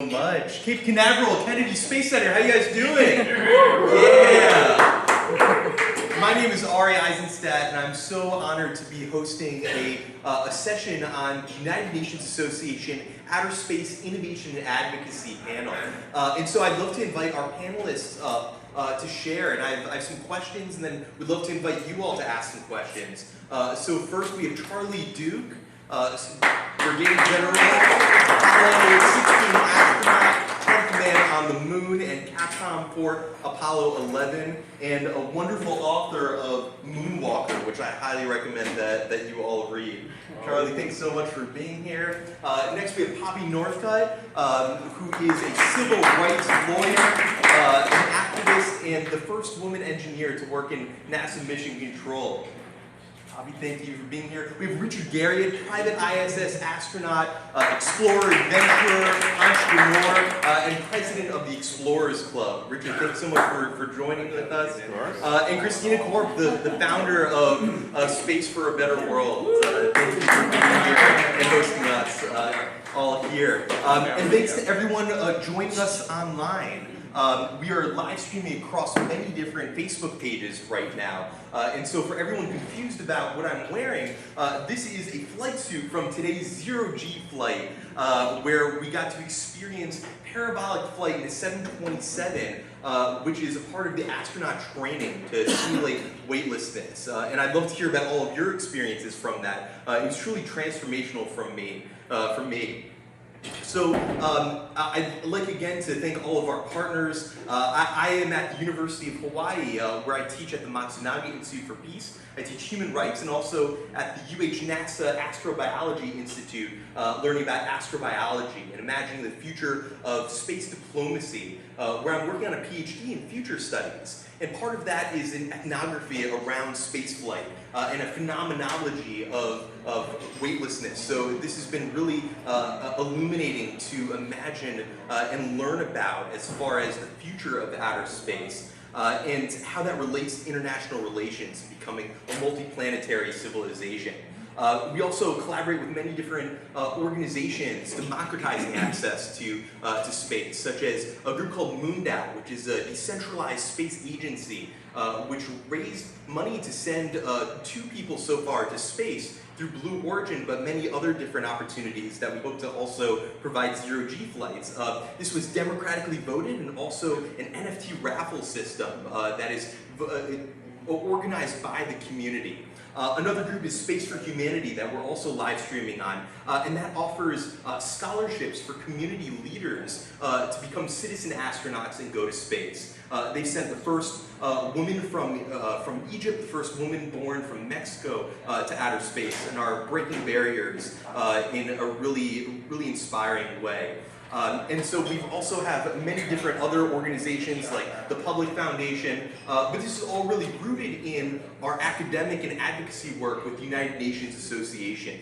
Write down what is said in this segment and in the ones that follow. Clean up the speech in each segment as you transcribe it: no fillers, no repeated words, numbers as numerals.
Much. Cape Canaveral Kennedy Space Center, how you guys doing? Yeah! My name is Ari Eisenstadt, and I'm so honored to be hosting a session on United Nations Association Outer Space Innovation and Advocacy panel. And so I'd love to invite our panelists up to share, and I have some questions, and then we'd love to invite you all to ask some questions. So first we have Charlie Duke, Brigadier General, Apollo 16 astronaut, 10th man on the moon, and CapCom for Apollo 11, and a wonderful author of Moonwalker, which I highly recommend that you all read. Charlie, thanks so much for being here. Next we have Poppy Northcutt, who is a civil rights lawyer, an activist, and the first woman engineer to work in NASA Mission Control. Poppy, thank you for being here. We have Richard Garriott, Private ISS Astronaut, explorer, adventurer, entrepreneur, and president of the Explorers Club. Richard, thanks so much for joining with us. And Christina Korp, the founder of Space for a Better World. Thank you for being here and hosting us all here. And thanks to everyone joining us online. We are live streaming across many different Facebook pages right now. And so for everyone confused about what I'm wearing, this is a flight suit from today's zero-G flight, where we got to experience parabolic flight in a 727, which is a part of the astronaut training to simulate weightlessness. And I'd love to hear about all of your experiences from that. It was truly transformational for me. So I'd like again to thank all of our partners. I am at the University of Hawaii, where I teach at the Matsunaga Institute for Peace. I teach human rights, and also at the NASA Astrobiology Institute, learning about astrobiology and imagining the future of space diplomacy, where I'm working on a PhD in future studies. And part of that is an ethnography around spaceflight and a phenomenology of weightlessness. So this has been really illuminating to imagine and learn about as far as the future of outer space and how that relates to international relations, becoming a multi-planetary civilization. We also collaborate with many different organizations democratizing access to space, such as a group called MoonDAO, which is a decentralized space agency which raised money to send 2 people so far to space through Blue Origin, but many other different opportunities that we hope to also provide zero-G flights. This was democratically voted, and also an NFT raffle system that is organized by the community. Another group is Space for Humanity that we're also live streaming on, and that offers scholarships for community leaders to become citizen astronauts and go to space. They sent the first woman from Egypt, the first woman born from Mexico to outer space, and are breaking barriers in a really, really inspiring way. And so we also have many different other organizations like the Public Foundation, but this is all really rooted in our academic and advocacy work with the United Nations Association,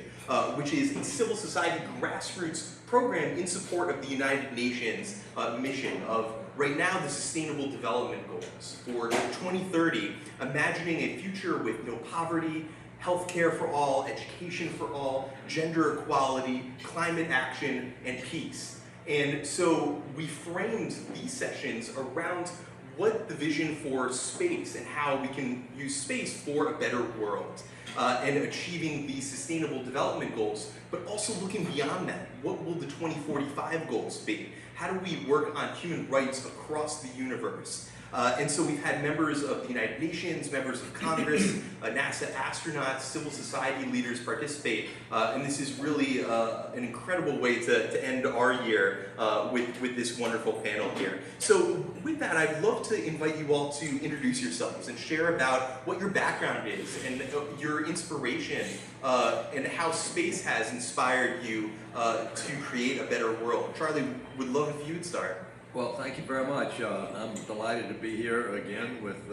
which is a civil society grassroots program in support of the United Nations mission of, right now, the Sustainable Development Goals for 2030, imagining a future with no poverty, healthcare for all, education for all, gender equality, climate action, and peace. And so we framed these sessions around what the vision for space and how we can use space for a better world and achieving these sustainable development goals, but also looking beyond that. What will the 2045 goals be? How do we work on human rights across the universe? And so we've had members of the United Nations, members of Congress, NASA astronauts, civil society leaders participate, and this is really an incredible way to end our year with this wonderful panel here. So with that, I'd love to invite you all to introduce yourselves and share about what your background is and your inspiration and how space has inspired you to create a better world. Charlie, would love if you would start. Well, thank you very much. I'm delighted to be here again with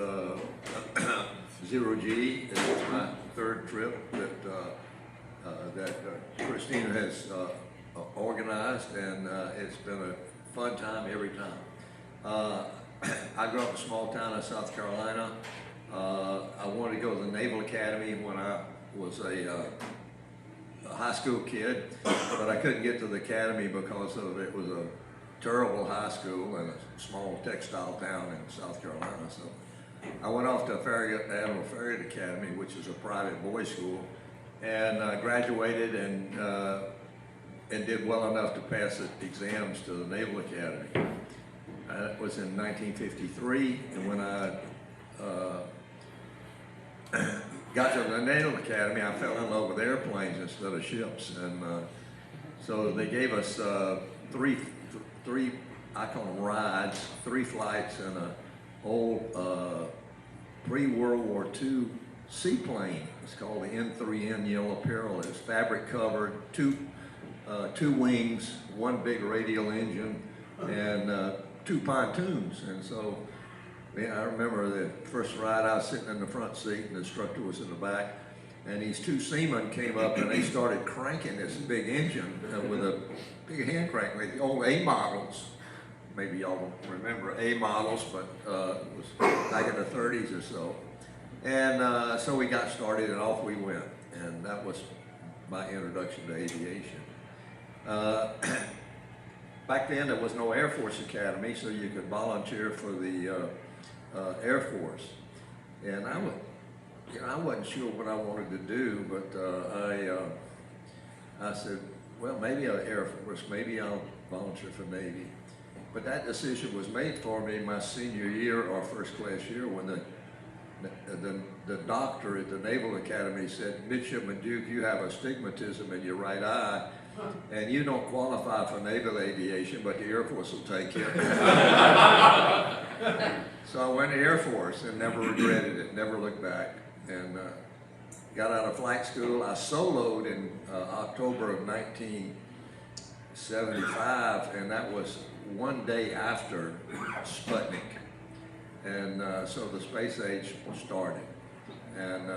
Zero G. It's my 3rd trip that Christina has organized, and it's been a fun time every time. I grew up in a small town in South Carolina. I wanted to go to the Naval Academy when I was a high school kid, but I couldn't get to the academy because it was a terrible high school in a small textile town in South Carolina. So I went off to Admiral Farragut Academy, which is a private boys' school, and graduated and did well enough to pass the exams to the Naval Academy. That was in 1953, and when I got to the Naval Academy, I fell in love with airplanes instead of ships, and so they gave us three, I call them rides, 3 flights in an old pre-World War II seaplane. It's called the N3N Yellow Peril. It's fabric covered, two wings, 1 big radial engine, and 2 pontoons. And so I remember the first ride, I was sitting in the front seat and the instructor was in the back, and these 2 seamen came up and they started cranking this big engine with a big hand crank, like the old A models. Maybe y'all don't remember A models, but it was back in the 30s or so. And so we got started and off we went. And that was my introduction to aviation. Back then there was no Air Force Academy, so you could volunteer for the Air Force. And I wasn't sure what I wanted to do, but I said, well, maybe Air Force, maybe I'll volunteer for Navy. But that decision was made for me my senior year or first class year when the doctor at the Naval Academy said, Midshipman Duke, you have astigmatism in your right eye, and you don't qualify for naval aviation, but the Air Force will take you. So I went to Air Force and never regretted it, never looked back, and got out of flight school. I soloed in October of 1975, and that was 1 day after Sputnik. And so the space age started. And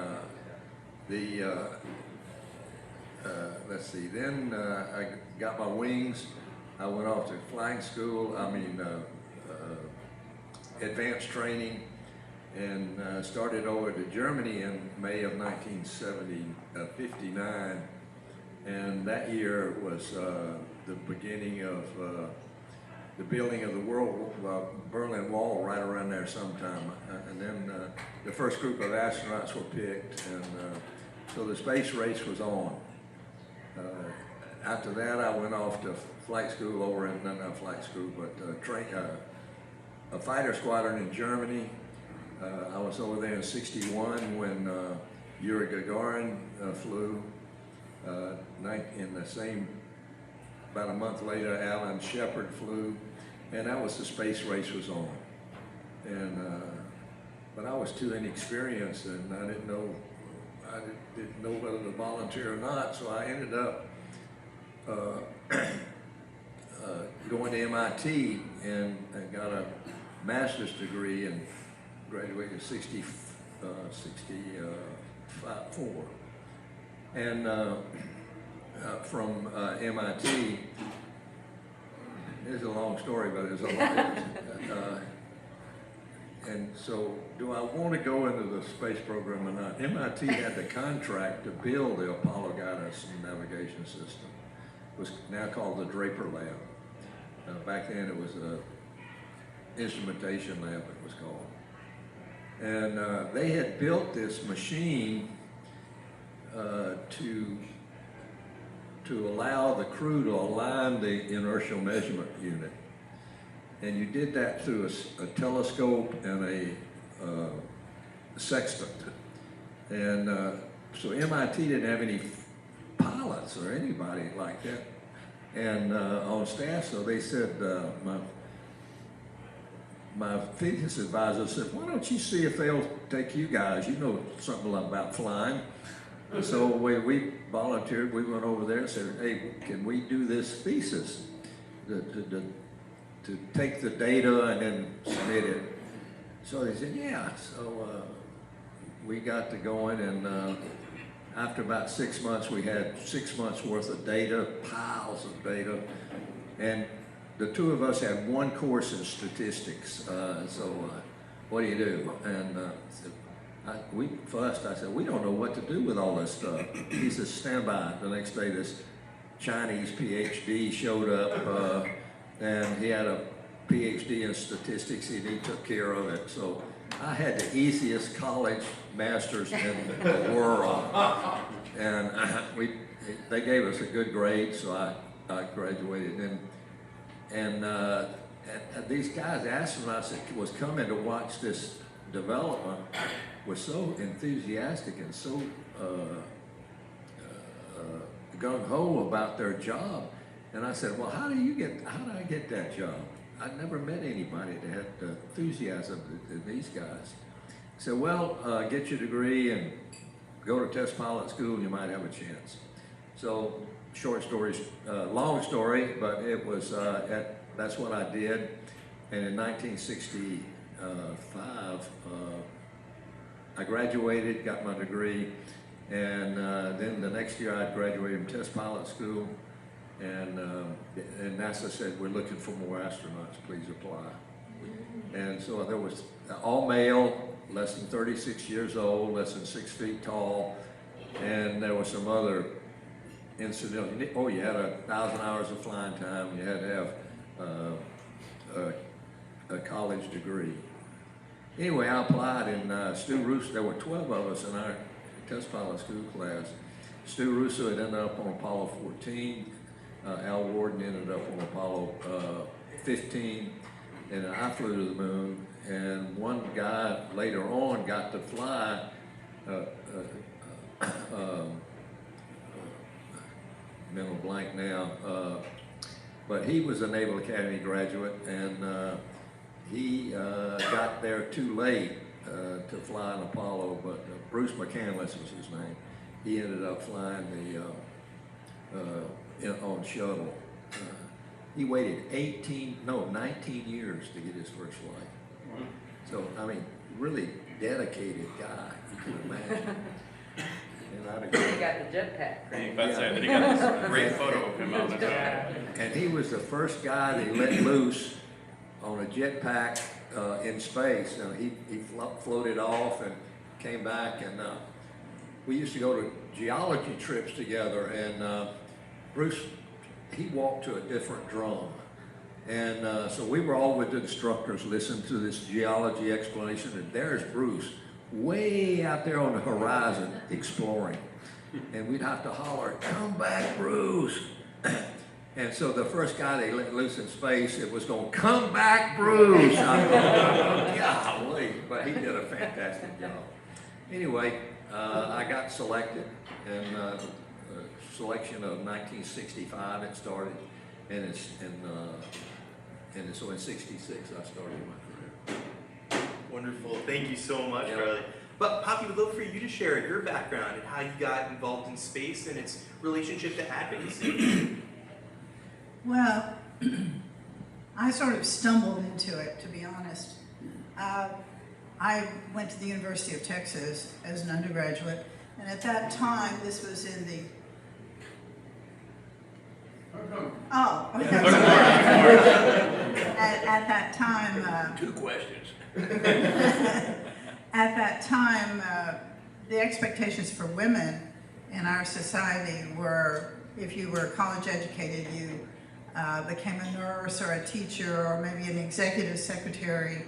let's see, then I got my wings. I went off to flying school, advanced training, and started over to Germany in May of 1959. And that year was the beginning of the building of the Berlin Wall right around there sometime. And then the first group of astronauts were picked, and so the space race was on. After that, I went off to flight school over in, not flight school, but a fighter squadron in Germany. I was over there in '61 when Yuri Gagarin flew. In the same, about a month later, Alan Shepard flew, and that was the space race was on. And but I was too inexperienced, and I didn't know whether to volunteer or not. So I ended up going to MIT and got a master's degree and graduated 64. And from MIT, it's a long story, but it's a lot. And so, do I want to go into the space program or not? MIT had the contract to build the Apollo guidance and navigation system. It was now called the Draper Lab. Back then it was an instrumentation lab, it was called. And they had built this machine to allow the crew to align the inertial measurement unit. And you did that through a telescope and a sextant. And so MIT didn't have any pilots or anybody like that and on staff, so they said, my physics advisor said, why don't you see if they'll take you guys, you know something about flying. So we volunteered, we went over there and said, hey, can we do this thesis? To take the data and then submit it. So they said, yeah. So we got to going, and after about 6 months, we had 6 months worth of data, piles of data, and the two of us had one course in statistics. So what do you do? And we fussed. I said, we don't know what to do with all this stuff. He said, stand by. The next day, this Chinese PhD showed up. and he had a PhD in statistics, and he took care of it. So I had the easiest college master's in the world, and they gave us a good grade, so I graduated. And these guys, astronauts that was coming to watch this development, were so enthusiastic and so gung-ho about their job. And I said, well, how did I get that job? I'd never met anybody that had the enthusiasm of these guys. I said, well, get your degree and go to test pilot school and you might have a chance. So, short stories, long story, but it was, that's what I did. And in 1965, I graduated, got my degree, and then the next year I graduated from test pilot school, and NASA said, we're looking for more astronauts, please apply. And so there was all male, less than 36 years old, less than 6 feet tall, and there was some other incidental. Oh, you had 1,000 hours of flying time, you had to have a college degree. Anyway, I applied, and Stu Russo, there were 12 of us in our test pilot school class. Stu Russo had ended up on Apollo 14, Al Warden ended up on Apollo 15, and I flew to the moon, and one guy later on got to fly mental blank now, but he was a Naval Academy graduate, and he got there too late to fly an Apollo, but Bruce McCandless was his name. He ended up flying on shuttle. He waited 19 years to get his first flight. So, I mean, really dedicated guy, you can imagine. And He got the jetpack. He got this great photo of him on the top. And he was the first guy they let loose on a jetpack in space. Now, he floated off and came back, and we used to go to geology trips together, and Bruce, he walked to a different drum. And so we were all with the instructors listening to this geology explanation, and there's Bruce, way out there on the horizon exploring. And we'd have to holler, come back, Bruce. And so the first guy they let loose in space, it was going, come back, Bruce. I thought, golly, but he did a fantastic job. Anyway, I got selected, and selection of 1965 it started, and so in 66 I started my career. Wonderful. Thank you so much, Yeah. Riley. But Poppy, we'd love for you to share your background and how you got involved in space and its relationship to advocacy. Well, I sort of stumbled into it, to be honest. I went to the University of Texas as an undergraduate, and at that time, this was in the... Oh, okay. At that time... 2 questions. At that time, the expectations for women in our society were, if you were college educated, you became a nurse or a teacher or maybe an executive secretary.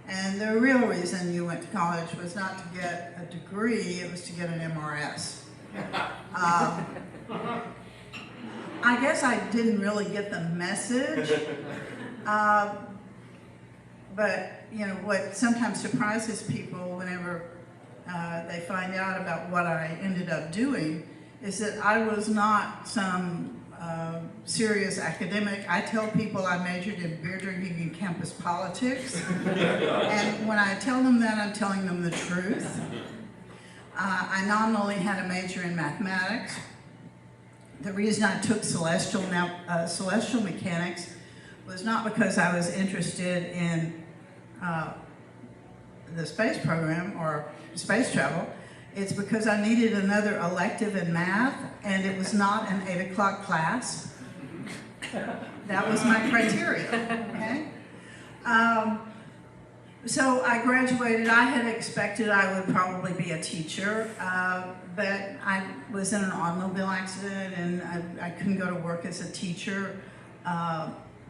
And the real reason you went to college was not to get a degree, it was to get an MRS. I guess I didn't really get the message, but you know, what sometimes surprises people whenever they find out about what I ended up doing is that I was not some serious academic. I tell people I majored in beer drinking and campus politics, and when I tell them that, I'm telling them the truth. I nominally had a major in mathematics. The reason I took celestial mechanics was not because I was interested in the space program or space travel. It's because I needed another elective in math, and it was not an 8 o'clock class. That was my criteria, okay? So I graduated. I had expected I would probably be a teacher, but I was in an automobile accident, and I couldn't go to work as a teacher.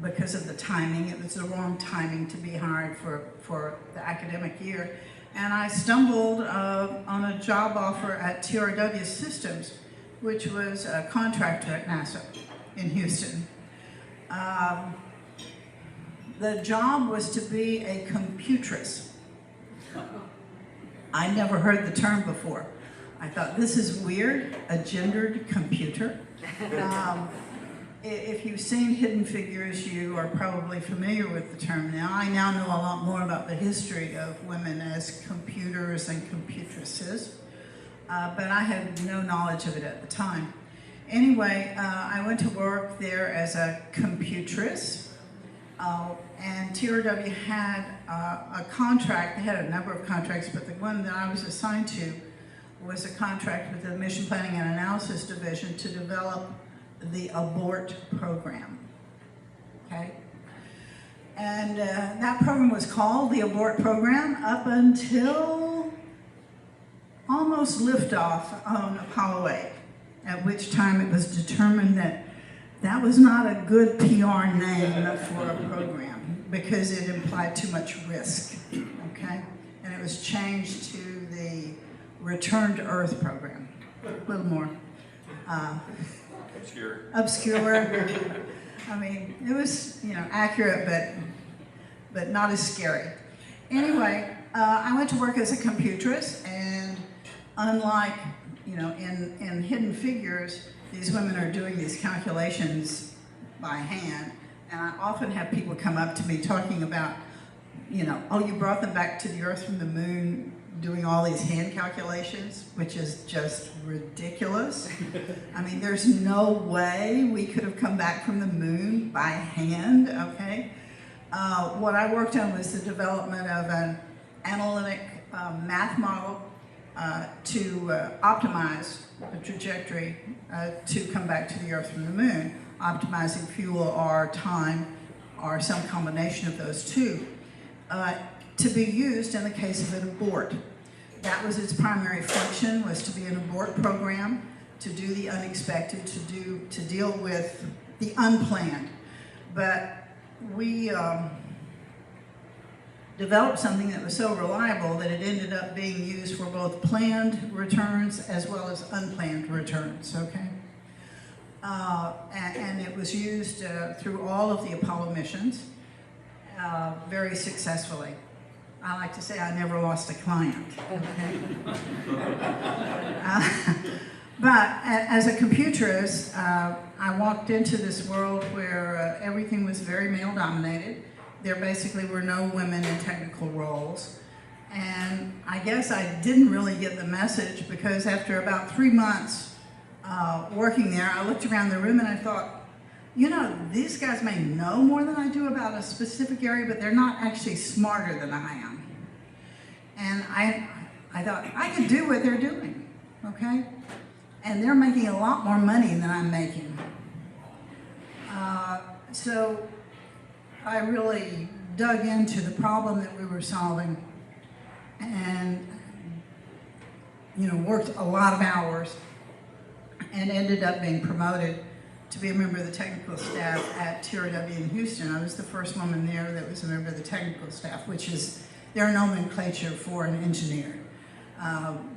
because of the timing. It was the wrong timing to be hired for the academic year. And I stumbled on a job offer at TRW Systems, which was a contractor at NASA in Houston. The job was to be a computress. I never heard the term before. I thought, this is weird, a gendered computer. If you've seen Hidden Figures, you are probably familiar with the term now. I now know a lot more about the history of women as computers and computeresses, but I had no knowledge of it at the time. Anyway, I went to work there as a computress, and TRW had a contract. They had a number of contracts, but the one that I was assigned to was a contract with the Mission Planning and Analysis Division to develop the abort program, okay? And that program was called the abort program up until almost liftoff on Apollo 8, at which time it was determined that that was not a good PR name for a program because it implied too much risk, okay? And it was changed to the Return to Earth program, a little more obscure. I mean, it was, you know, accurate, but not as scary. Anyway, I went to work as a computress, and unlike, you know, in Hidden Figures, these women are doing these calculations by hand, and I often have people come up to me talking about, you know, oh, you brought them back to the Earth from the moon, doing all these hand calculations, which is just ridiculous. I mean, there's no way we could have come back from the moon by hand, okay? What I worked on was the development of an analytic math model to optimize the trajectory to come back to the Earth from the moon, optimizing fuel or time or some combination of those two, to be used in the case of an abort. That was its primary function, was to be an abort program, to do the unexpected, to deal with the unplanned. But we developed something that was so reliable that it ended up being used for both planned returns as well as unplanned returns, okay? And it was used through all of the Apollo missions very successfully. I like to say I never lost a client, okay? But as a computerist, I walked into this world where everything was very male-dominated. There basically were no women in technical roles. And I guess I didn't really get the message because after about 3 months working there, I looked around the room and I thought, you know, these guys may know more than I do about a specific area, but they're not actually smarter than I am. And I thought, I could do what they're doing, okay? And they're making a lot more money than I'm making. So I really dug into the problem that we were solving and, you know, worked a lot of hours and ended up being promoted to be a member of the technical staff at TRW in Houston. I was the first woman there that was a member of the technical staff, which is their nomenclature for an engineer.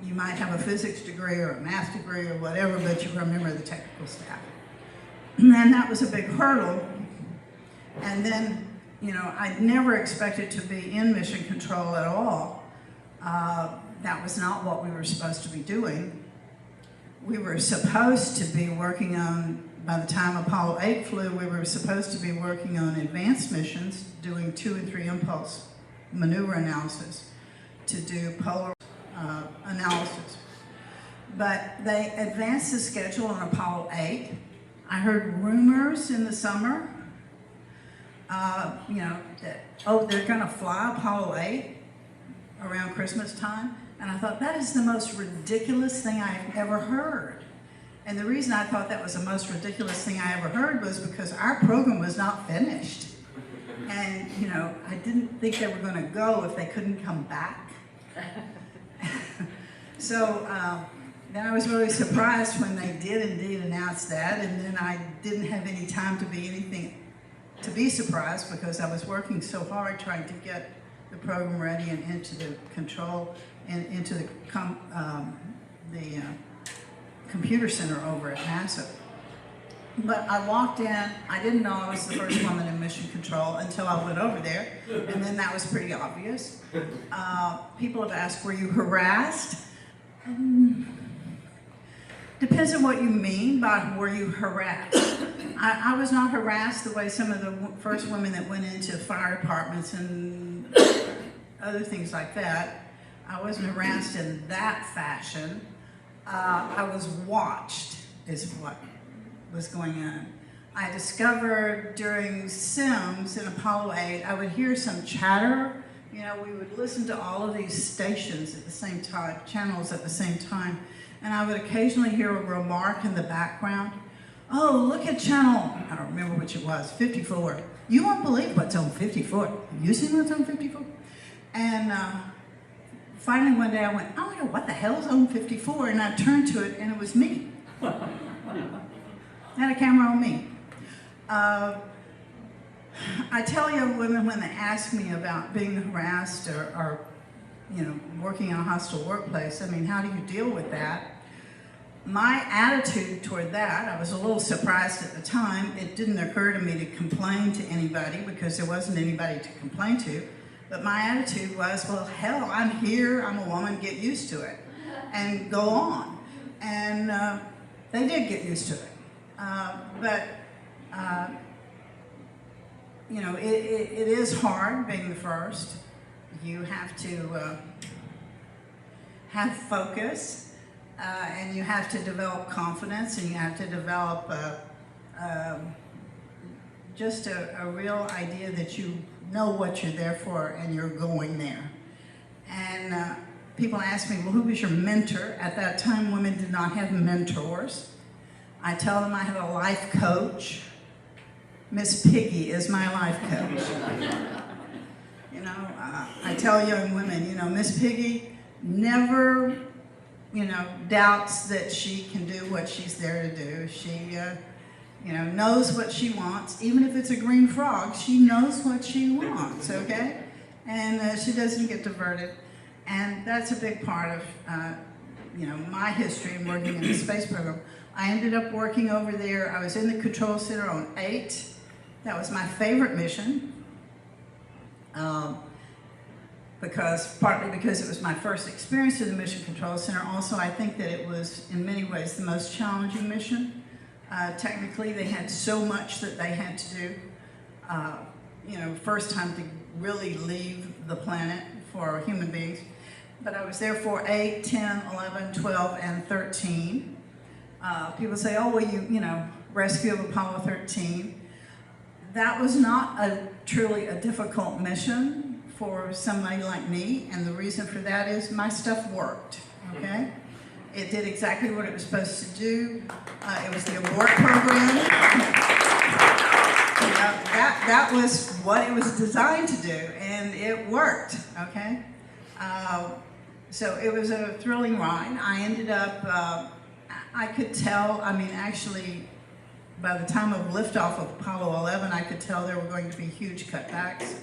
You might have a physics degree or a math degree or whatever, but you're a member of the technical staff. And that was a big hurdle. And then, you know, I'd never expected to be in mission control at all. That was not what we were supposed to be doing. We were supposed to be working on, by the time Apollo 8 flew, we were supposed to be working on advanced missions, doing 2 and 3 impulse maneuver analysis to do polar analysis. But they advanced the schedule on Apollo 8. I heard rumors in the summer, you know, that, oh, they're gonna fly Apollo 8 around Christmas time. And I thought, that is the most ridiculous thing I've ever heard. And the reason I thought that was the most ridiculous thing I ever heard was because our program was not finished. And, you know, I didn't think they were going to go if they couldn't come back. So then I was really surprised when they did indeed announce that, and then I didn't have any time to be anything to be surprised because I was working so hard trying to get the program ready and into the control and into the computer center over at NASA. But I walked in, I didn't know I was the first woman in mission control until I went over there, and then that was pretty obvious. People have asked, were you harassed? Depends on what you mean by were you harassed. I was not harassed the way some of the first women that went into fire departments and other things like that. I wasn't harassed in that fashion. I was watched, is what was going on. I discovered during SIMS in Apollo 8, I would hear some chatter. You know, we would listen to all of these stations at the same time, channels at the same time, and I would occasionally hear a remark in the background. Oh, look at channel, I don't remember which it was, 54. You won't believe what's on 54. Have you seen what's on 54? And finally one day I went, oh, what the hell's on 54? And I turned to it and it was me. Had a camera on me. I tell young women when they ask me about being harassed or you know, working in a hostile workplace, I mean, how do you deal with that? My attitude toward that, I was a little surprised at the time. It didn't occur to me to complain to anybody because there wasn't anybody to complain to. But my attitude was, well, hell, I'm here, I'm a woman, get used to it. And go on. And they did get used to it. You know, it is hard being the first. You have to have focus, and you have to develop confidence, and you have to develop just a real idea that you know what you're there for and you're going there. And people ask me, well, who was your mentor? At that time, women did not have mentors. I tell them I had a life coach. Miss Piggy is my life coach. You know, I tell young women, you know, Miss Piggy never, you know, doubts that she can do what she's there to do. She, you know, knows what she wants. Even if it's a green frog, she knows what she wants, okay? And she doesn't get diverted. And that's a big part of, you know, my history in working in the space program. I ended up working over there. I was in the control center on 8. That was my favorite mission. Partly because it was my first experience in the Mission Control Center. Also, I think that it was, in many ways, the most challenging mission. Technically, they had so much that they had to do. You know, first time to really leave the planet for human beings. But I was there for 8, 10, 11, 12, and 13. People say, oh, well, you know, rescue of Apollo 13. That was not truly a difficult mission for somebody like me, and the reason for that is my stuff worked, okay? It did exactly what it was supposed to do. It was the abort program. That was what it was designed to do, and it worked, okay? So it was a thrilling ride. I ended up, I could tell, I mean, actually, by the time of liftoff of Apollo 11, I could tell there were going to be huge cutbacks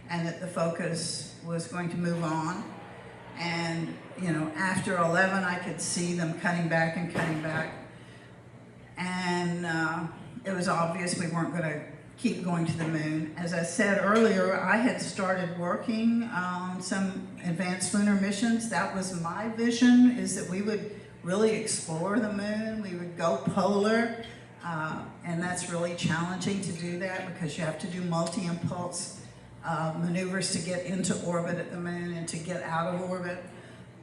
and that the focus was going to move on. And, you know, after 11, I could see them cutting back and cutting back. And it was obvious we weren't going to keep going to the moon. As I said earlier, I had started working on some advanced lunar missions. That was my vision, is that we would really explore the moon. We would go polar. And that's really challenging to do that because you have to do multi-impulse maneuvers to get into orbit at the moon and to get out of orbit,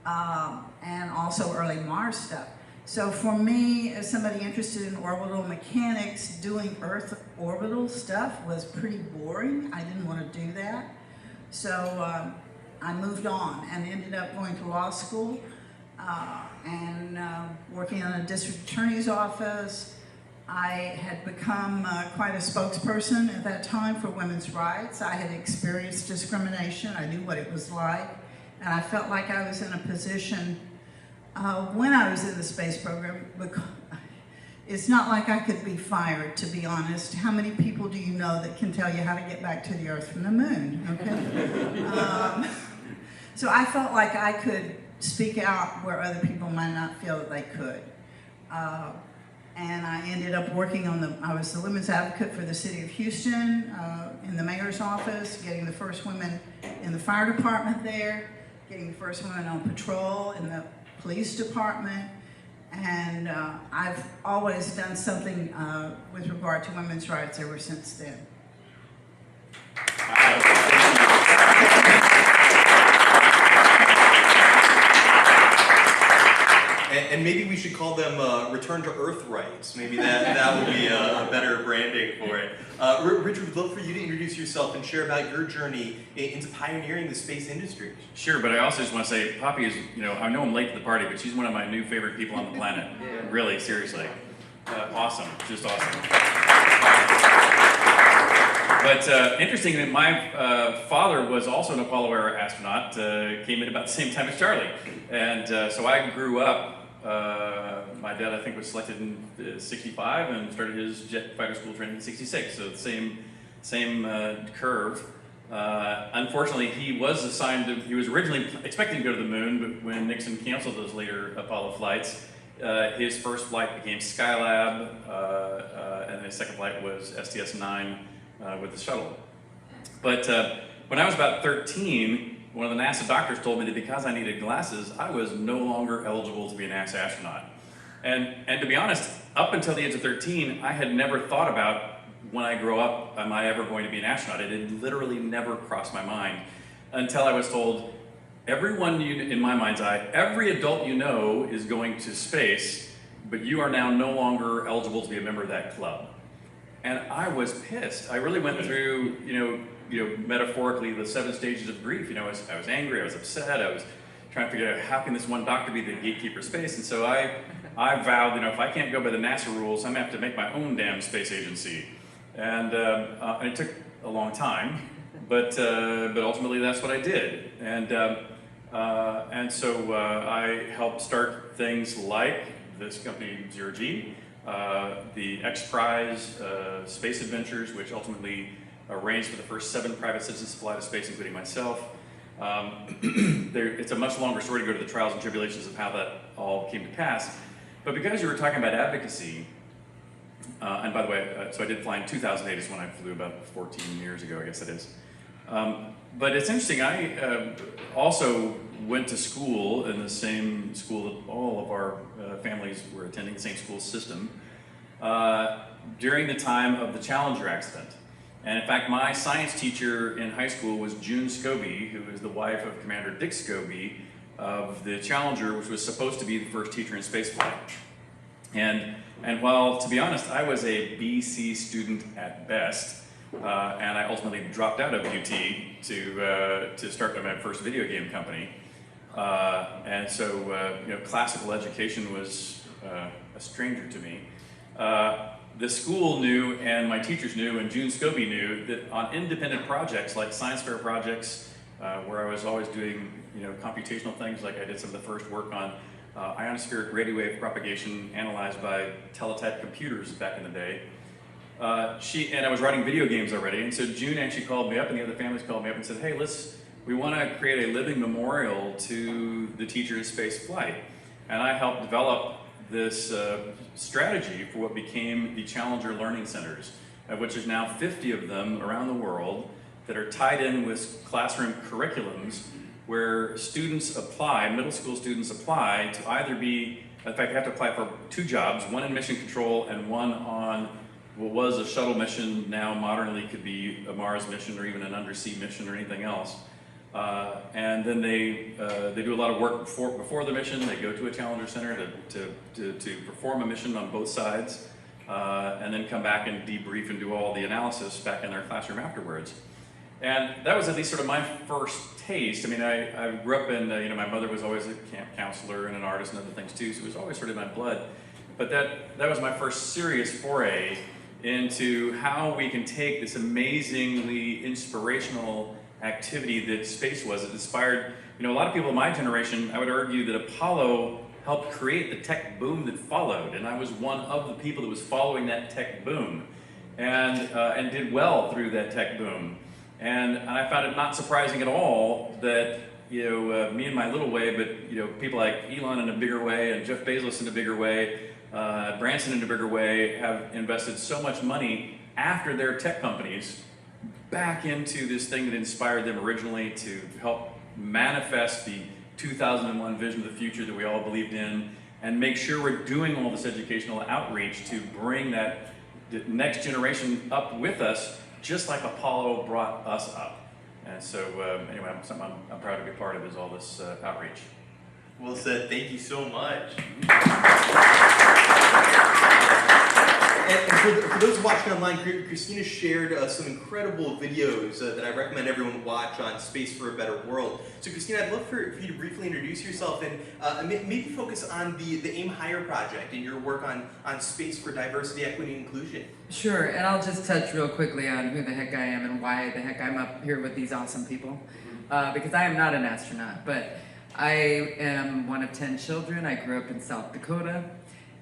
and also early Mars stuff. So for me, as somebody interested in orbital mechanics, doing Earth orbital stuff was pretty boring. I didn't want to do that. So I moved on and ended up going to law school and working on a district attorney's office. I had become quite a spokesperson at that time for women's rights. I had experienced discrimination. I knew what it was like. And I felt like I was in a position when I was in the space program, it's not like I could be fired, to be honest. How many people do you know that can tell you how to get back to the Earth from the moon, okay? So I felt like I could speak out where other people might not feel that they could. And I ended up working on I was the women's advocate for the city of Houston in the mayor's office, getting the first women in the fire department there, getting the first women on patrol in the police department. And I've always done something with regard to women's rights ever since then. And maybe we should call them Return to Earth rights. Maybe that would be a better branding for it. Richard, we'd love for you to introduce yourself and share about your journey into pioneering the space industry. Sure, but I also just want to say, Poppy is, I know I'm late to the party, but she's one of my new favorite people on the planet. Yeah. Really, seriously. Awesome, just awesome. But interestingly, my father was also an Apollo-era astronaut, came in about the same time as Charlie. And so I grew up, my dad I think was selected in '65 and started his jet fighter school training in '66, so the same curve. Unfortunately, he was originally expecting to go to the moon, but when Nixon canceled those later Apollo flights, his first flight became Skylab, and his second flight was STS-9 with the shuttle. But when I was about 13, one of the NASA doctors told me that because I needed glasses, I was no longer eligible to be a NASA astronaut. And to be honest, up until the age of 13, I had never thought about, when I grow up, am I ever going to be an astronaut? It had literally never crossed my mind until I was told, everyone in my mind's eye, every adult you know is going to space, but you are now no longer eligible to be a member of that club. And I was pissed. I really went through, metaphorically, the 7 stages of grief. I was angry, I was upset, I was trying to figure out how can this one doctor be the gatekeeper of space. And so I vowed, if I can't go by the NASA rules, I'm gonna have to make my own damn space agency. And it took a long time, but ultimately that's what I did. And so I helped start things like this company, 0G, the X Prize Space Adventures, which ultimately arranged for the first 7 private citizens to fly to space, including myself. It's a much longer story to go to the trials and tribulations of how that all came to pass. But because you were talking about advocacy, and by the way, so I did fly in 2008 is when I flew about 14 years ago, I guess it is. But it's interesting, I also went to school in the same school that all of our families were attending, the same school system, during the time of the Challenger accident. And in fact, my science teacher in high school was June Scobie, who is the wife of Commander Dick Scobie of the Challenger, which was supposed to be the first teacher in spaceflight. And while, to be honest, I was a BC student at best, and I ultimately dropped out of UT to start my first video game company. And so, classical education was a stranger to me. The school knew, and my teachers knew, and June Scobie knew that on independent projects like science fair projects, where I was always doing, computational things, like I did some of the first work on ionospheric radio wave propagation analyzed by teletype computers back in the day. And I was writing video games already, and so June actually called me up, and the other families called me up and said, hey, we want to create a living memorial to the teacher in space flight. And I helped develop this strategy for what became the Challenger Learning Centers, which is now 50 of them around the world that are tied in with classroom curriculums where students apply, middle school students apply to either be, in fact, they have to apply for 2 jobs, one in mission control and one on what was a shuttle mission, now modernly could be a Mars mission or even an undersea mission or anything else. And then they do a lot of work before the mission. They go to a Challenger Center to perform a mission on both sides, and then come back and debrief and do all the analysis back in their classroom afterwards. And that was at least sort of my first taste. I mean, I grew up in, my mother was always a camp counselor and an artist and other things too, so it was always sort of in my blood. But that was my first serious foray into how we can take this amazingly inspirational activity that space was. It inspired, a lot of people in my generation, I would argue that Apollo helped create the tech boom that followed, and I was one of the people that was following that tech boom, and did well through that tech boom. And I found it not surprising at all that me in my little way, but people like Elon in a bigger way, and Jeff Bezos in a bigger way, Branson in a bigger way, have invested so much money after their tech companies back into this thing that inspired them originally to help manifest the 2001 vision of the future that we all believed in, and make sure we're doing all this educational outreach to bring that next generation up with us, just like Apollo brought us up. And so anyway, something I'm proud to be part of is all this outreach. Well said. Thank you so much. And for those watching online, Christina shared some incredible videos that I recommend everyone watch on Space for a Better World. So Christina, I'd love for you to briefly introduce yourself and maybe focus on the Aim Higher project and your work on space for diversity, equity, and inclusion. Sure, and I'll just touch real quickly on who the heck I am and why the heck I'm up here with these awesome people. Because I am not an astronaut, but I am one of 10 children. I grew up in South Dakota.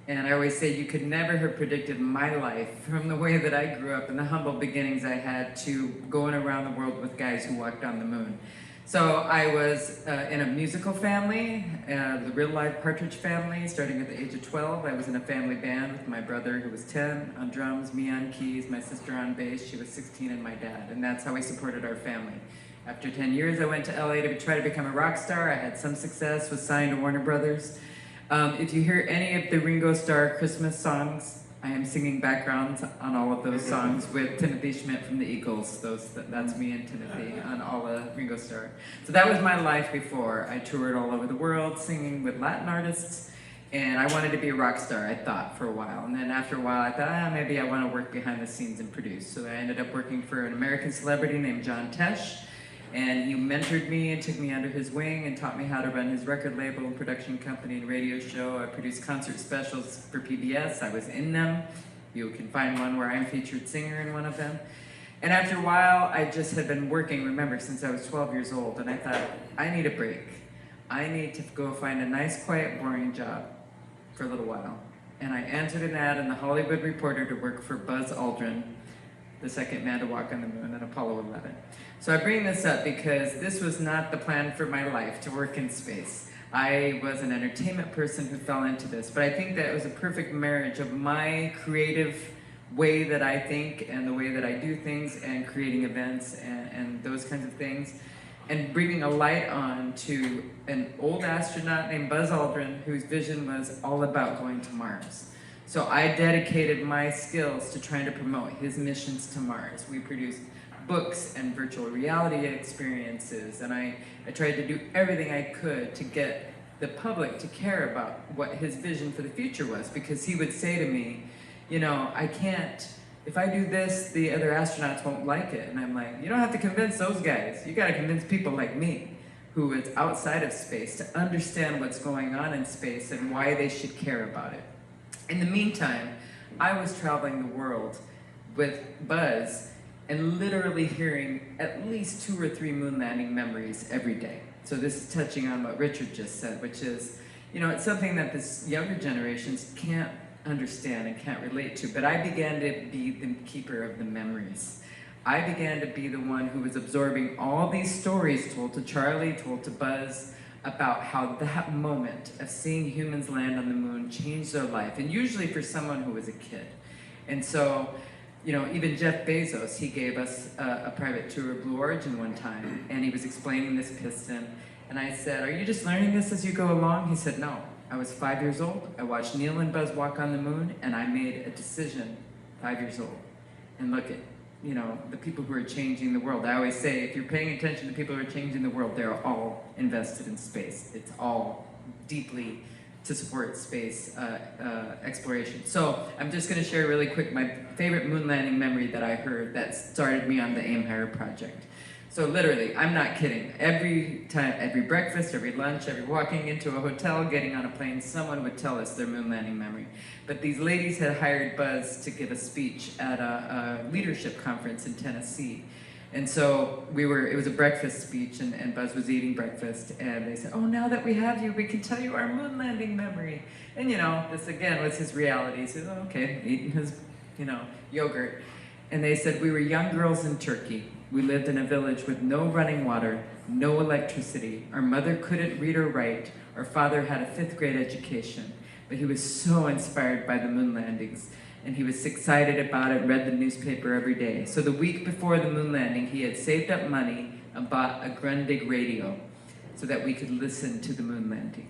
And I always say you could never have predicted my life from the way that I grew up and the humble beginnings I had to going around the world with guys who walked on the moon. So I was in a musical family, the real life Partridge family, starting at the age of 12. I was in a family band with my brother who was 10 on drums, me on keys, my sister on bass, she was 16, and my dad. And that's how we supported our family. After 10 years, I went to LA to try to become a rock star. I had some success, was signed to Warner Brothers. If you hear any of the Ringo Starr Christmas songs, I am singing backgrounds on all of those songs with Timothy Schmidt from the Eagles. That's me and Timothy on all of Ringo Starr. So that was my life before. I toured all over the world singing with Latin artists, and I wanted to be a rock star, I thought, for a while. And then after a while, I thought, maybe I want to work behind the scenes and produce. So I ended up working for an American celebrity named John Tesh. And he mentored me and took me under his wing and taught me how to run his record label, production company, and radio show. I produced concert specials for PBS. I was in them. You can find one where I'm featured singer in one of them. And after a while, I just had been working, remember, since I was 12 years old. And I thought, I need a break. I need to go find a nice, quiet, boring job for a little while. And I answered an ad in the Hollywood Reporter to work for Buzz Aldrin, the second man to walk on the moon on Apollo 11. So I bring this up because this was not the plan for my life, to work in space. I was an entertainment person who fell into this, but I think that it was a perfect marriage of my creative way that I think and the way that I do things and creating events and those kinds of things, and bringing a light on to an old astronaut named Buzz Aldrin whose vision was all about going to Mars. So I dedicated my skills to trying to promote his missions to Mars. We produced books and virtual reality experiences, and I tried to do everything I could to get the public to care about what his vision for the future was, because he would say to me, I can't, if I do this, the other astronauts won't like it. And I'm like, you don't have to convince those guys. You got to convince people like me, who is outside of space, to understand what's going on in space and why they should care about it. In the meantime, I was traveling the world with Buzz and literally hearing at least 2 or 3 moon landing memories every day. So this is touching on what Richard just said, which is, it's something that this younger generations can't understand and can't relate to, but I began to be the keeper of the memories. I began to be the one who was absorbing all these stories told to Charlie, told to Buzz, about how that moment of seeing humans land on the moon changed their life, and usually for someone who was a kid. And so, even Jeff Bezos, he gave us a private tour of Blue Origin one time, and he was explaining this piston, and I said, are you just learning this as you go along? He said, no. I was 5 years old, I watched Neil and Buzz walk on the moon, and I made a decision, 5 years old. And look at, the people who are changing the world. I always say, if you're paying attention to people who are changing the world, they're all invested in space. It's all deeply to support space exploration. So I'm just going to share really quick my favorite moon landing memory that I heard that started me on the Aim Higher project. So literally, I'm not kidding. Every time, every breakfast, every lunch, every walking into a hotel, getting on a plane, someone would tell us their moon landing memory. But these ladies had hired Buzz to give a speech at a leadership conference in Tennessee. And so it was a breakfast speech, and Buzz was eating breakfast, and they said, oh, now that we have you, we can tell you our moon landing memory. And this again was his reality. He said, oh, okay, eating his, yogurt. And they said, we were young girls in Turkey. We lived in a village with no running water, no electricity. Our mother couldn't read or write. Our father had a 5th grade education, but he was so inspired by the moon landings. And he was excited about it, read the newspaper every day. So the week before the moon landing, he had saved up money and bought a Grundig radio so that we could listen to the moon landing.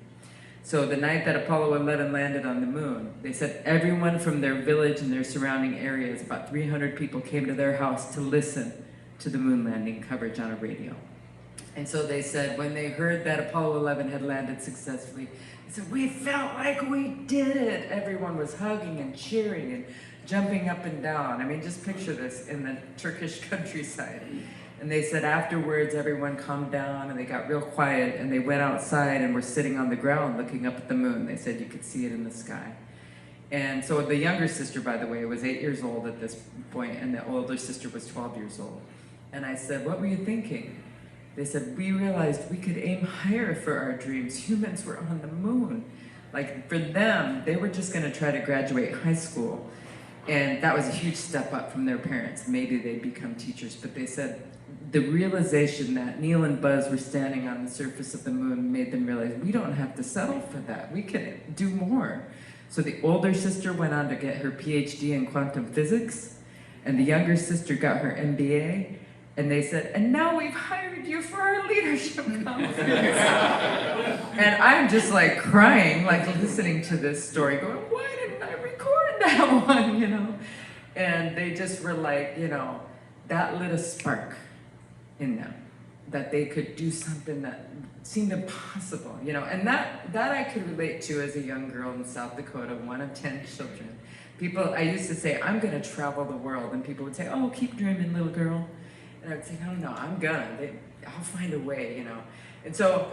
So the night that Apollo 11 landed on the moon, they said everyone from their village and their surrounding areas, about 300 people, came to their house to listen to the moon landing coverage on a radio. And so they said when they heard that Apollo 11 had landed successfully, they said, we felt like we did it. Everyone was hugging and cheering and jumping up and down. I mean, just picture this in the Turkish countryside. And they said afterwards, everyone calmed down and they got real quiet and they went outside and were sitting on the ground looking up at the moon. They said you could see it in the sky. And so the younger sister, by the way, was 8 years old at this point, and the older sister was 12 years old. And I said, what were you thinking? They said, we realized we could aim higher for our dreams. Humans were on the moon. Like for them, they were just gonna try to graduate high school. And that was a huge step up from their parents. Maybe they'd become teachers, but they said the realization that Neil and Buzz were standing on the surface of the moon made them realize we don't have to settle for that. We can do more. So the older sister went on to get her PhD in quantum physics, and the younger sister got her MBA. And they said, and now we've hired you for our leadership conference. And I'm just like crying, like listening to this story, going, why didn't I record that one, And they just were like, that lit a spark in them, that they could do something that seemed impossible, And that I could relate to as a young girl in South Dakota, one of 10 children. I used to say, I'm gonna travel the world, and people would say, oh, keep dreaming, little girl. And I would say, no, I'm gonna. I'll find a way, And so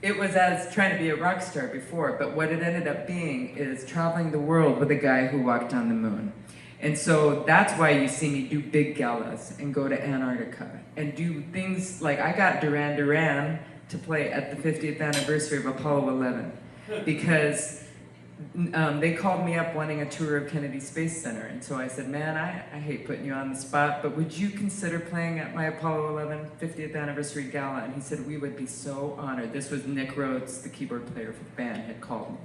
it was as trying to be a rock star before, but what it ended up being is traveling the world with a guy who walked on the moon. And so that's why you see me do big galas and go to Antarctica and do things like I got Duran Duran to play at the 50th anniversary of Apollo 11 because they called me up wanting a tour of Kennedy Space Center. And so I said, man, I hate putting you on the spot, but would you consider playing at my Apollo 11 50th anniversary gala? And he said, we would be so honored. This was Nick Rhodes, the keyboard player for the band, had called me.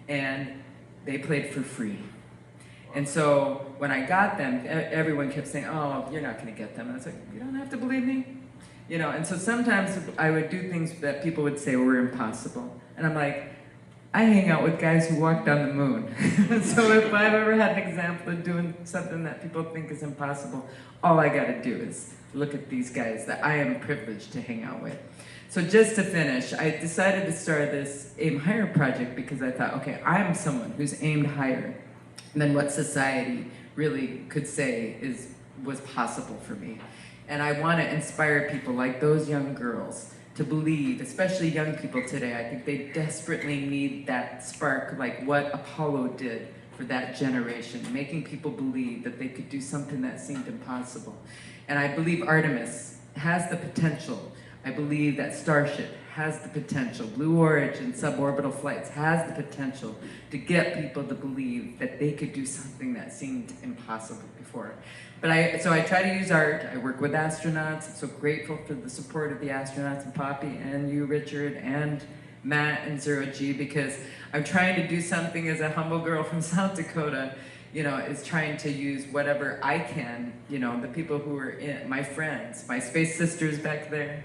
And they played for free. And so when I got them, everyone kept saying, oh, you're not going to get them. And I was like, you don't have to believe me. And so sometimes I would do things that people would say were impossible. And I'm like, I hang out with guys who walked on the moon. So if I've ever had an example of doing something that people think is impossible, all I gotta do is look at these guys that I am privileged to hang out with. So just to finish, I decided to start this Aim Higher project because I thought, okay, I'm someone who's aimed higher than what society really could say was possible for me. And I wanna inspire people like those young girls to believe, especially young people today. I think they desperately need that spark, like what Apollo did for that generation, making people believe that they could do something that seemed impossible. And I believe Artemis has the potential. I believe that Starship has the potential. Blue Origin suborbital flights has the potential to get people to believe that they could do something that seemed impossible before. But so I try to use art. I work with astronauts. I'm so grateful for the support of the astronauts and Poppy and you, Richard, and Matt and Zero G, because I'm trying to do something as a humble girl from South Dakota, is trying to use whatever I can, the people who are my friends, my space sisters back there,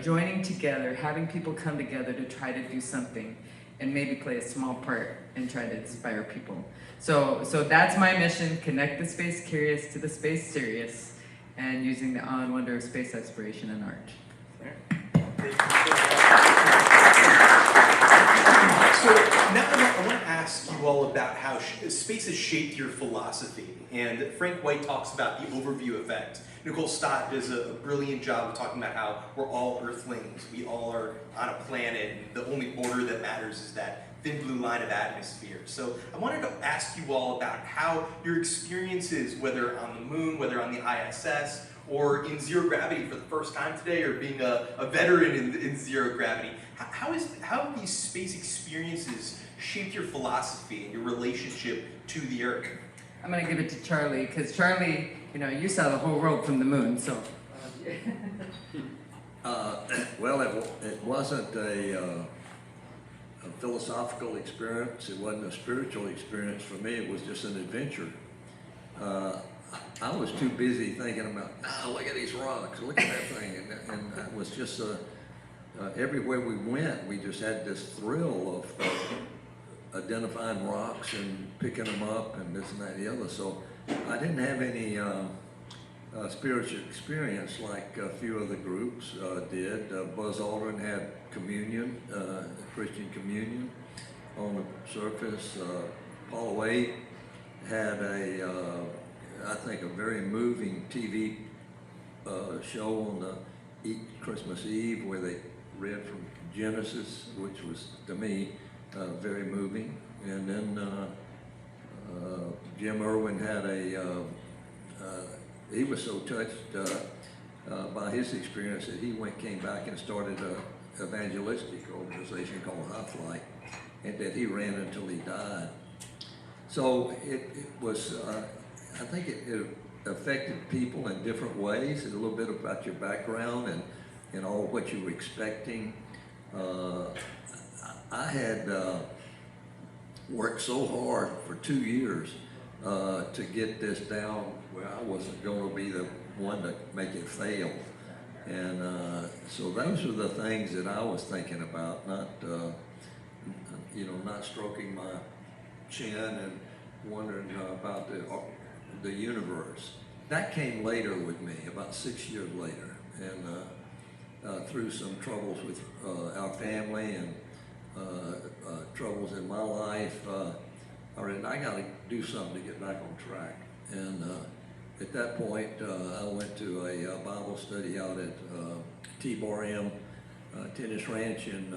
joining together, having people come together to try to do something and maybe play a small part and try to inspire people. So that's my mission, connect the space curious to the space serious, and using the awe and wonder of space exploration and art. So now I want to ask you all about how space has shaped your philosophy. And Frank White talks about the overview effect. Nicole Stott does a brilliant job of talking about how we're all Earthlings. We all are on a planet, and the only border that matters is that thin blue line of atmosphere. So I wanted to ask you all about how your experiences, whether on the moon, whether on the ISS, or in zero gravity for the first time today, or being a veteran in zero gravity. How have these space experiences shaped your philosophy and your relationship to the Earth? I'm going to give it to Charlie, because Charlie, you saw the whole world from the moon, so. Well, it wasn't a philosophical experience. It wasn't a spiritual experience for me. It was just an adventure. I was too busy thinking about, look at these rocks, look at that thing. And it was just, everywhere we went, we just had this thrill of identifying rocks and picking them up and this and that and the other. So I didn't have any spiritual experience like a few other groups did. Buzz Aldrin had communion, Christian communion on the surface. Apollo 8 had I think a very moving TV show on the Christmas Eve where they read from Genesis, which was, to me, very moving. And then Jim Irwin had he was so touched by his experience that he came back and started an evangelistic organization called High Flight, and that he ran until he died. So it was, I think it affected people in different ways, a little bit about your background and all what you were expecting. I had worked so hard for 2 years to get this down where I wasn't going to be the one to make it fail. And so those are the things that I was thinking about, not stroking my chin and wondering about the universe. That came later with me, about 6 years later, and through some troubles with our family and troubles in my life, I got to do something to get back on track. And at that point, I went to a Bible study out at T-Bar M Tennis Ranch in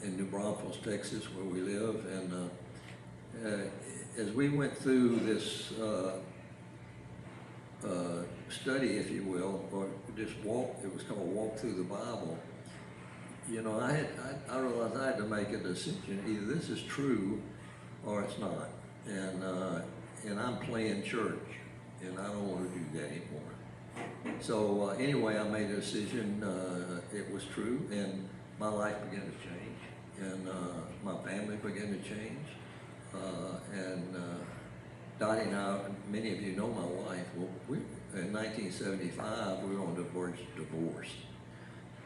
New Braunfels, Texas, where we live. And as we went through this study, if you will, or just walk, it was called Walk Through the Bible. I realized I had to make a decision. Either this is true or it's not. And I'm playing church, and I don't want to do that anymore. So anyway, I made a decision. It was true, and my life began to change, and my family began to change. And Dottie and I, many of you know my wife. Well, in 1975, we were on the verge of divorce.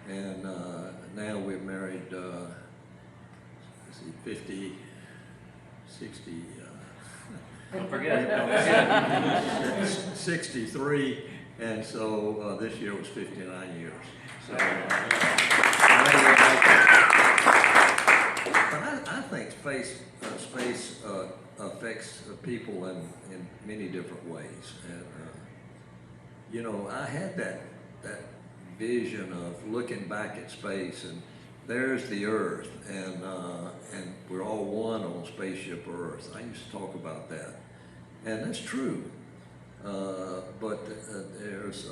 And now we're married, 50, 60, don't forget. 63, and so this year was 59 years. So, but I think space affects people in many different ways. And I had that vision of looking back at space, and there's the Earth, and we're all one on spaceship Earth. I used to talk about that, and that's true. But there's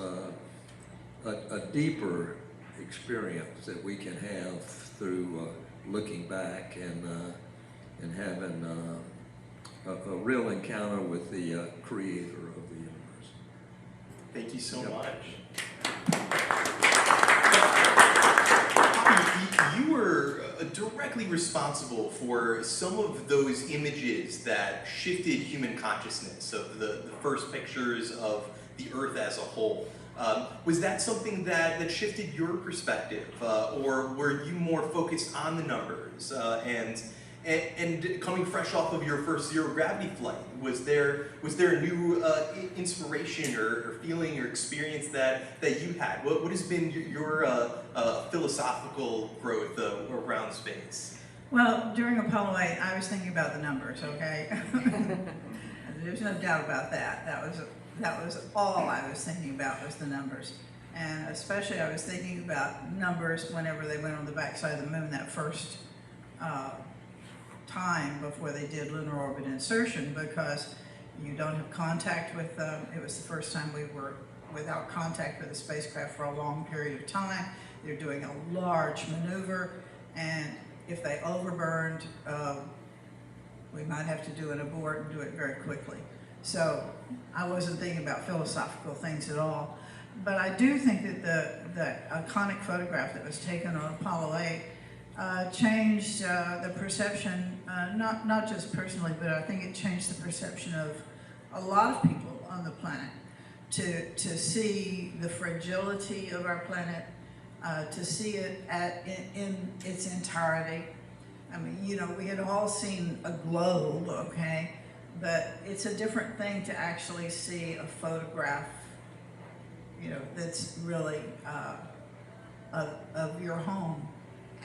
a deeper experience that we can have through looking back and having a real encounter with the Creator of the universe. Thank you so much. You were directly responsible for some of those images that shifted human consciousness, of the first pictures of the Earth as a whole. Was that something that shifted your perspective, or were you more focused on the numbers? And coming fresh off of your first zero gravity flight, was there a new inspiration or feeling or experience that you had? What has been your philosophical growth around space? Well, during Apollo 8, I was thinking about the numbers, okay? There's no doubt about that. That was all I was thinking about, was the numbers. And especially I was thinking about numbers whenever they went on the backside of the moon that first time before they did lunar orbit insertion, because you don't have contact with them. It was the first time we were without contact with the spacecraft for a long period of time. They're doing a large maneuver, and if they overburned, we might have to do an abort and do it very quickly. So I wasn't thinking about philosophical things at all. But I do think that the iconic photograph that was taken on Apollo 8 changed the perception, not just personally, but I think it changed the perception of a lot of people on the planet to see the fragility of our planet, to see it in its entirety. I mean, you know, we had all seen a globe, okay, but it's a different thing to actually see a photograph, you know, that's really of your home.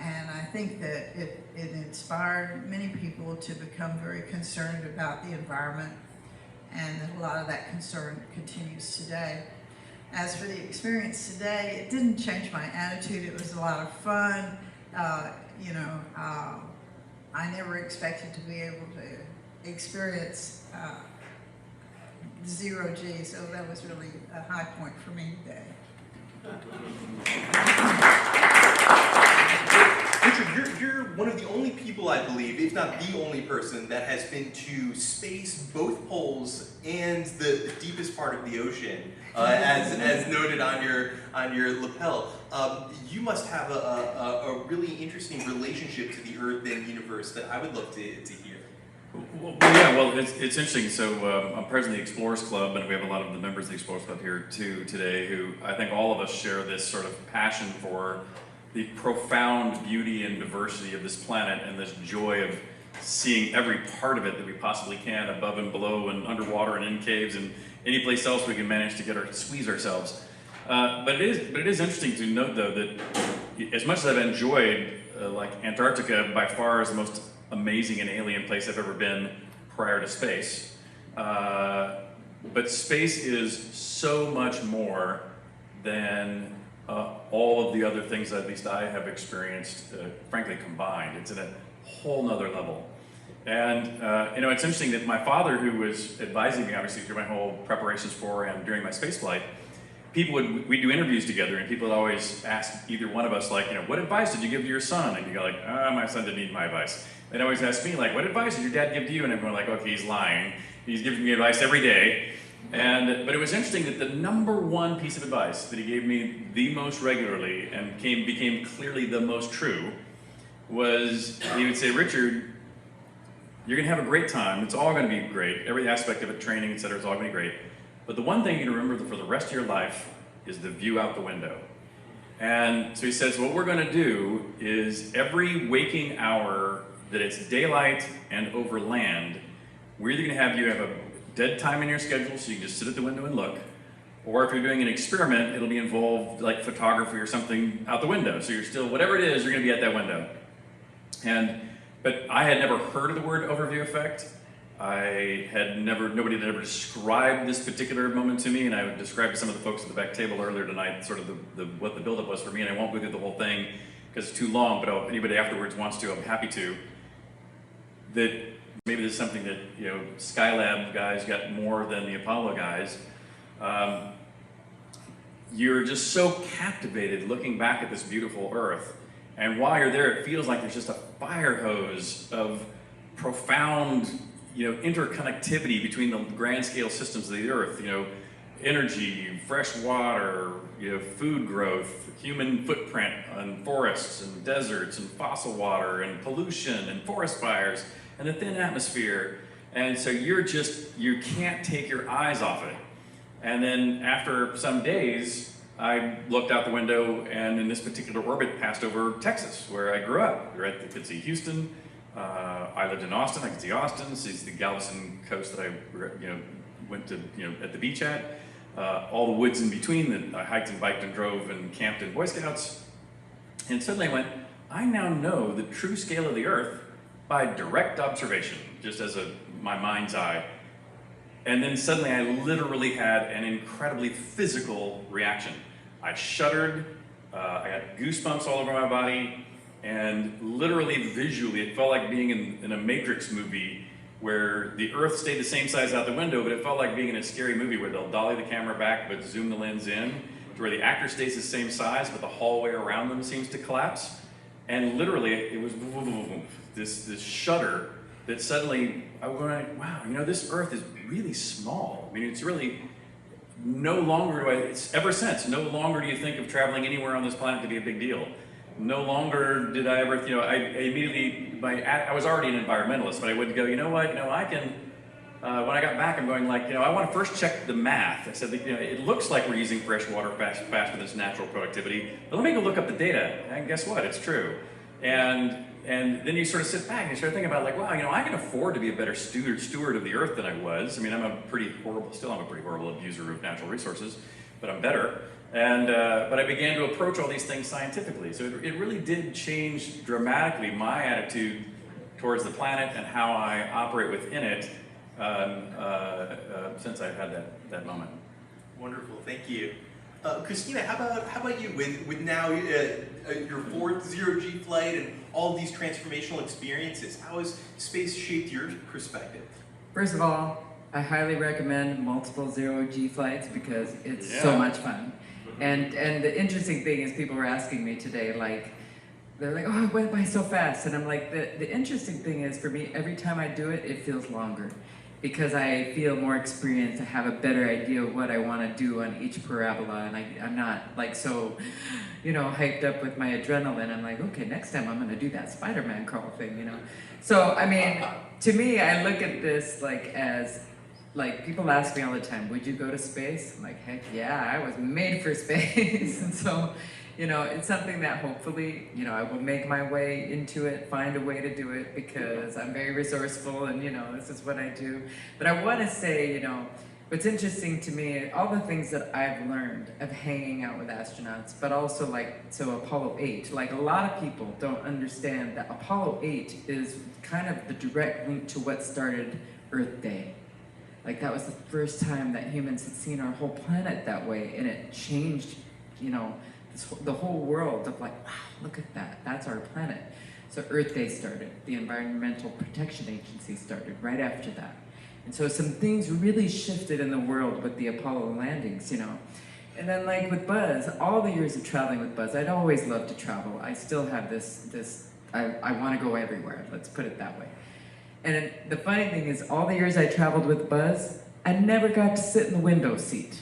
And I think that it inspired many people to become very concerned about the environment, and that a lot of that concern continues today. As for the experience today, it didn't change my attitude. It was a lot of fun. You know, I never expected to be able to experience zero G, so that was really a high point for me today. Richard, you're one of the only people, I believe, if not the only person, that has been to space, both poles, and the deepest part of the ocean, as noted on your lapel. You must have a really interesting relationship to the Earth and universe that I would love to hear. Well, yeah, well, it's interesting. So I'm president of the Explorers Club, and we have a lot of the members of the Explorers Club here too today, who I think all of us share this sort of passion for the profound beauty and diversity of this planet, and this joy of seeing every part of it that we possibly can, above and below and underwater and in caves and any place else we can manage to squeeze ourselves. But it is interesting to note, though, that as much as I've enjoyed like Antarctica by far is the most amazing and alien place I've ever been prior to space, but space is so much more than all of the other things that at least I have experienced, frankly, combined. It's at a whole nother level. And you know, it's interesting that my father, who was advising me obviously through my whole preparations for and during my space flight, we'd do interviews together, and people would always ask either one of us, like, you know, what advice did you give to your son? And you go like, my son didn't need my advice. They'd always ask me, like, what advice did your dad give to you? And everyone like, okay, he's lying. He's giving me advice every day. But it was interesting that the number one piece of advice that he gave me the most regularly and became clearly the most true was, he would say, Richard, you're gonna have a great time. It's all gonna be great. Every aspect of it, training, et cetera, it's all gonna be great. But the one thing you remember for the rest of your life is the view out the window. And so he says, what we're gonna do is every waking hour that it's daylight and over land, we're either gonna have you have a dead time in your schedule so you can just sit at the window and look, or if you're doing an experiment, it'll be involved like photography or something out the window. So you're still, whatever it is, you're gonna be at that window. But I had never heard of the word overview effect. Nobody had ever described this particular moment to me, and I described to some of the folks at the back table earlier tonight sort of what the buildup was for me, and I won't go through the whole thing because it's too long, but if anybody afterwards wants to, I'm happy to. That maybe this is something that, you know, Skylab guys got more than the Apollo guys. You're just so captivated looking back at this beautiful Earth, and while you're there, it feels like there's just a fire hose of profound, you know, interconnectivity between the grand scale systems of the Earth. You know, energy, fresh water, you know, food growth, human footprint on forests and deserts and fossil water and pollution and forest fires and the thin atmosphere. And so you can't take your eyes off it. And then after some days, I looked out the window, and in this particular orbit passed over Texas, where I grew up. I could see Houston. I lived in Austin. I could see Austin. See the Galveston coast that I, you know, went to, you know, at the beach at. All the woods in between that I hiked and biked and drove and camped in Boy Scouts. And suddenly I went, I now know the true scale of the Earth by direct observation, just as my mind's eye. And then suddenly I literally had an incredibly physical reaction. I shuddered, I got goosebumps all over my body, and literally visually, it felt like being in a Matrix movie, where the Earth stayed the same size out the window, but it felt like being in a scary movie where they'll dolly the camera back but zoom the lens in, to where the actor stays the same size, but the hallway around them seems to collapse. And literally, it was this shudder that suddenly, I went, wow, you know, this Earth is really small. I mean, it's really, no longer do I, it's ever since, no longer do you think of traveling anywhere on this planet to be a big deal. No longer did I ever, you know, I immediately, I was already an environmentalist, but I would go, you know what, you know, I can, when I got back, I'm going like, you know, I want to first check the math. I said, you know, it looks like we're using fresh water faster than its natural productivity, but let me go look up the data, and guess what, it's true. And then you sort of sit back and you start thinking about like, wow, you know, I can afford to be a better steward of the Earth than I was. I mean, I'm a pretty horrible abuser of natural resources, but I'm better. And but I began to approach all these things scientifically. So it really did change dramatically my attitude towards the planet and how I operate within it since I've had that moment. Wonderful, thank you. Christina, how about you with now your fourth zero-G flight and all of these transformational experiences? How has space shaped your perspective? First of all, I highly recommend multiple zero-G flights because it's so much fun. And the interesting thing is people were asking me today, like, they're like, oh, it went by so fast. And I'm like, the interesting thing is for me, every time I do it, it feels longer. Because I feel more experienced, I have a better idea of what I want to do on each parabola, and I'm not like so, you know, hyped up with my adrenaline. I'm like, okay, next time I'm going to do that Spider-Man crawl thing, you know. So, I mean, to me, I look at this like as, like, people ask me all the time, would you go to space? I'm like, heck yeah, I was made for space. And so, you know, it's something that hopefully, you know, I will make my way into it, find a way to do it, because I'm very resourceful and, you know, this is what I do. But I want to say, you know, what's interesting to me, all the things that I've learned of hanging out with astronauts, but also like, so Apollo 8, like a lot of people don't understand that Apollo 8 is kind of the direct link to what started Earth Day. Like that was the first time that humans had seen our whole planet that way, and it changed, you know, the whole world of like, wow, look at that, that's our planet. So Earth Day started, the Environmental Protection Agency started right after that. And so some things really shifted in the world with the Apollo landings, you know. And then like with Buzz, all the years of traveling with Buzz, I'd always loved to travel. I still have I want to go everywhere, let's put it that way. And the funny thing is, all the years I traveled with Buzz, I never got to sit in the window seat.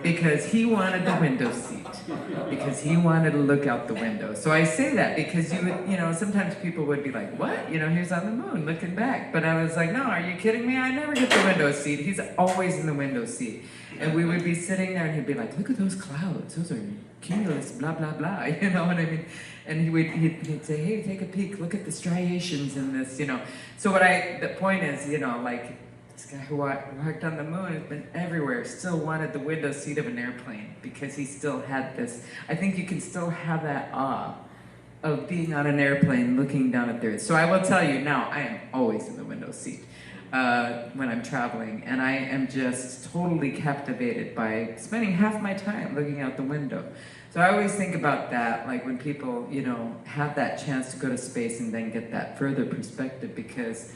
Because he wanted the window seat. Because he wanted to look out the window. So I say that because you know, sometimes people would be like, what? You know, he was on the moon looking back. But I was like, no, are you kidding me? I never get the window seat. He's always in the window seat. And we would be sitting there and he'd be like, look at those clouds. Those are cumulus, blah, blah, blah. You know what I mean? And he'd say, hey, take a peek. Look at the striations in this, you know. So the point is, you know, like, this guy who worked on the moon has been everywhere, still wanted the window seat of an airplane because he still had this. I think you can still have that awe of being on an airplane looking down at the Earth. So I will tell you now, I am always in the window seat when I'm traveling, and I am just totally captivated by spending half my time looking out the window. So I always think about that, like when people, you know, have that chance to go to space and then get that further perspective, because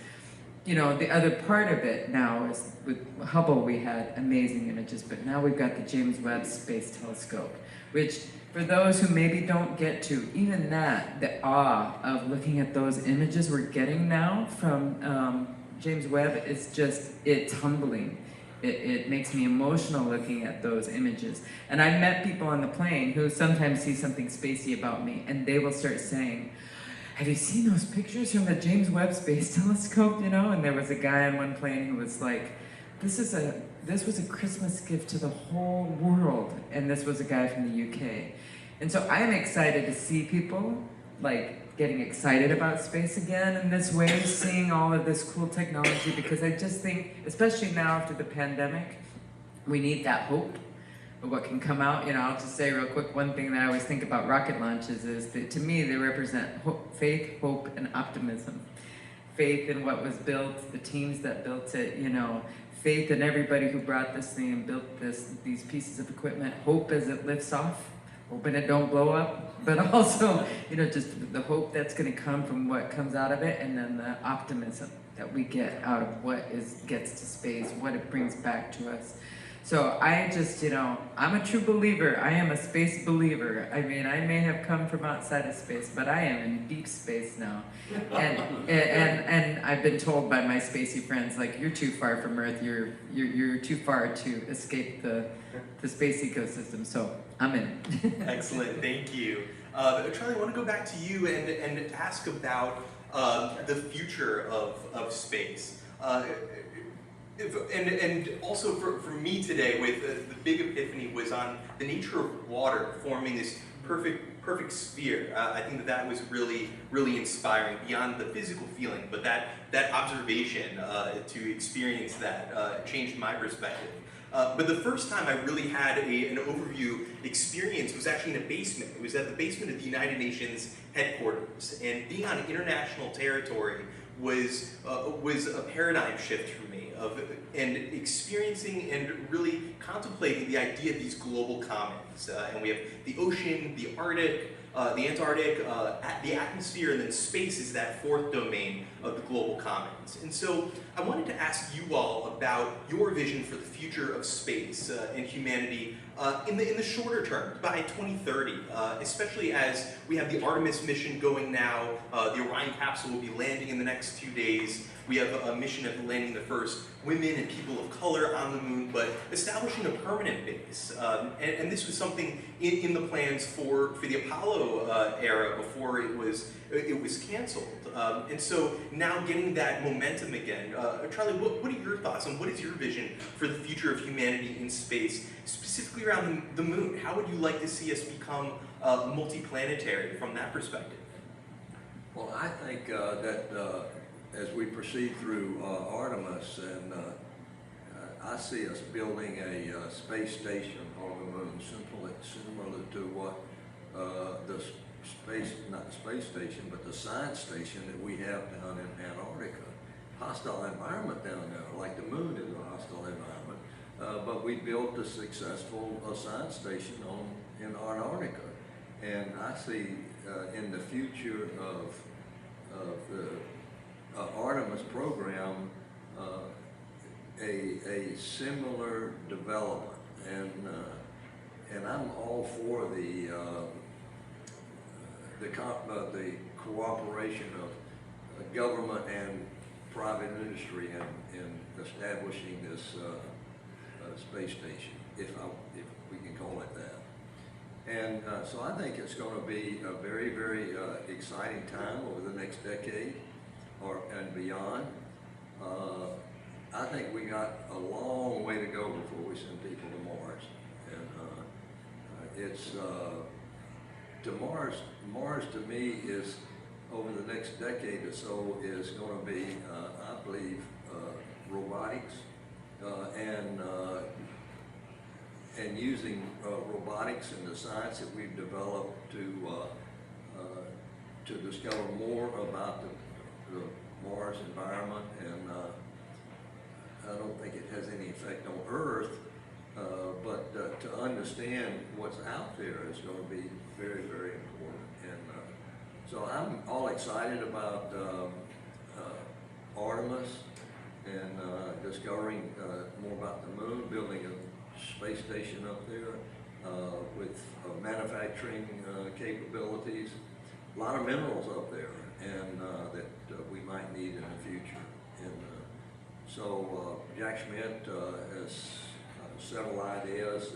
you know, the other part of it now is with Hubble we had amazing images, but now we've got the James Webb Space Telescope, which for those who maybe don't get to, even that, the awe of looking at those images we're getting now from James Webb is just, it's humbling. It makes me emotional looking at those images. And I've met people on the plane who sometimes see something spacey about me, and they will start saying, have you seen those pictures from the James Webb Space Telescope, you know? And there was a guy on one plane who was like, this was a Christmas gift to the whole world. And this was a guy from the UK. And so I'm excited to see people like getting excited about space again in this way, seeing all of this cool technology, because I just think, especially now after the pandemic, we need that hope of what can come out. You know, I'll just say real quick, one thing that I always think about rocket launches is that to me they represent hope, faith, hope, and optimism. Faith in what was built, the teams that built it, you know, faith in everybody who brought this thing and built these pieces of equipment, hope as it lifts off, hoping it don't blow up, but also, you know, just the hope that's going to come from what comes out of it, and then the optimism that we get out of what gets to space, what it brings back to us. So I just, I'm a true believer. I am a space believer. I mean, I may have come from outside of space, but I am in deep space now. And I've been told by my spacey friends, like, you're too far from Earth. You're too far to escape the space ecosystem. So I'm in. Excellent, thank you. Charlie, I want to go back to you and ask about the future of space. And also for me today, with the big epiphany was on the nature of water forming this perfect sphere. I think that was really inspiring beyond the physical feeling, but that observation to experience that changed my perspective. But the first time I really had an overview experience was actually in a basement. It was at the basement of the United Nations headquarters, and being on international territory was a paradigm shift for me and experiencing and really contemplating the idea of these global commons. And we have the ocean, the Arctic, the Antarctic, the atmosphere, and then space is that fourth domain of the global commons. And so I wanted to ask you all about your vision for the future of space and humanity in the shorter term, by 2030, especially as we have the Artemis mission going now. The Orion capsule will be landing in the next 2 days. We have a mission of landing the first women and people of color on the moon, but establishing a permanent base. And this was something in the plans for the Apollo era before it was canceled. And so now getting that momentum again. Charlie, what are your thoughts on what is your vision for the future of humanity in space, specifically around the moon? How would you like to see us become multiplanetary from that perspective? Well, I think that as we proceed through Artemis, and I see us building a space station on the moon, similar to what not the space station, but the science station that we have down in Antarctica. Hostile environment down there, like the moon is a hostile environment, but we built a successful science station in Antarctica. And I see in the future of the Artemis program a similar development, and I'm all for the cooperation of government and private industry in establishing this space station, if we can call it that. And so I think it's going to be a very exciting time over the next decade and beyond. I think we got a long way to go before we send people to Mars. And Mars to me is, over the next decade or so, is going to be, I believe, robotics and using robotics and the science that we've developed to discover more about the Mars environment. And I don't think it has any effect on Earth, but to understand what's out there is going to be very important. And so I'm all excited about Artemis and discovering more about the moon, building a space station up there with manufacturing capabilities. A lot of minerals up there, and that we might need in the future. And so Jack Schmidt has several ideas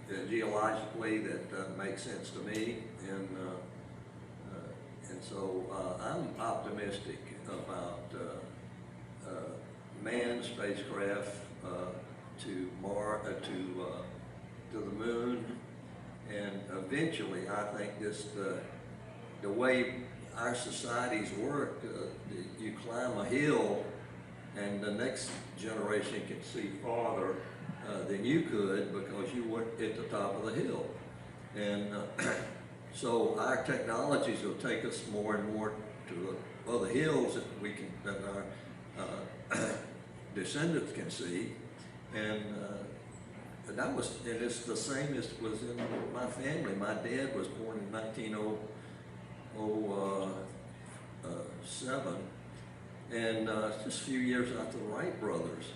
that geologically that makes sense to me, and so I'm optimistic about manned spacecraft to Mars, to the moon, and eventually I think the way our societies work, you climb a hill and the next generation can see farther than you could because you weren't at the top of the hill. And so our technologies will take us more and more to the other hills that our descendants can see. And it's the same as was in my family. My dad was born in 1967, and just a few years after the Wright brothers.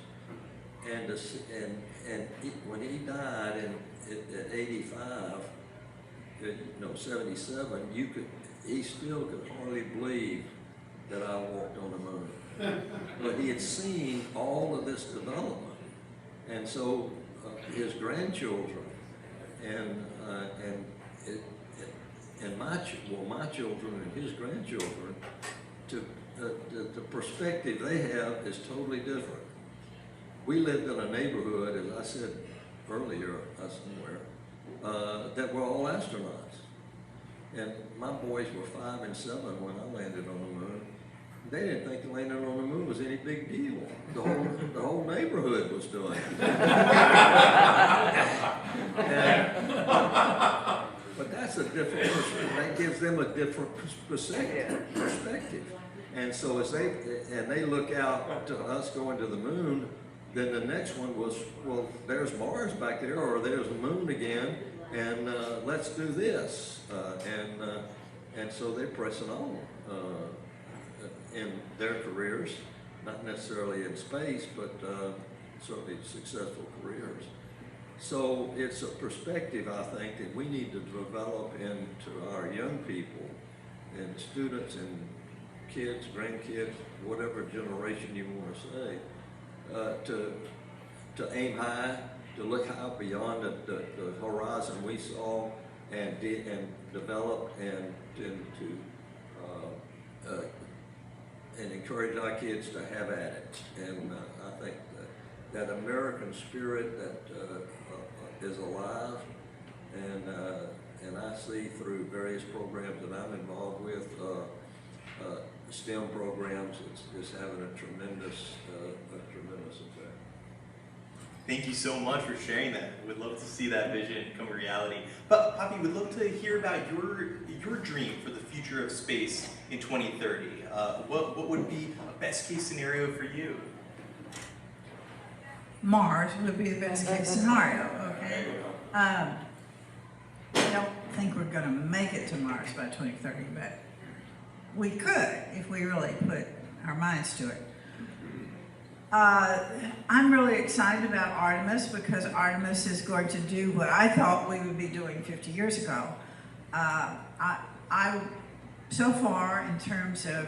And when he died at 85, 77, he still could hardly believe that I walked on the moon. But he had seen all of this development, and so his grandchildren and my children and his grandchildren, the perspective they have is totally different. We lived in a neighborhood, as I said earlier somewhere, that were all astronauts. And my boys were 5 and 7 when I landed on the moon. They didn't think landing on the moon was any big deal. The whole neighborhood was doing it. But that's a different perspective. That gives them a different perspective. And so as they look out to us going to the moon, then the next one was, well, there's Mars back there, or there's the moon again, and let's do this. And so they're pressing on in their careers, not necessarily in space, but certainly successful careers. So it's a perspective, I think, that we need to develop into our young people and students and kids, grandkids, whatever generation you want to say, to aim high, to look out beyond the horizon we saw, and develop and encourage our kids to have at it. And I think that American spirit that is alive, and I see through various programs that I'm involved with, STEM programs, it's having a tremendous effect. Thank you so much for sharing that. We'd love to see that vision come reality. But Poppy, we'd love to hear about your dream for the future of space in 2030. What would be a best case scenario for you? Mars would be the best case scenario, okay? I don't think we're going to make it to Mars by 2030, but we could if we really put our minds to it. I'm really excited about Artemis because Artemis is going to do what I thought we would be doing 50 years ago. So far, in terms of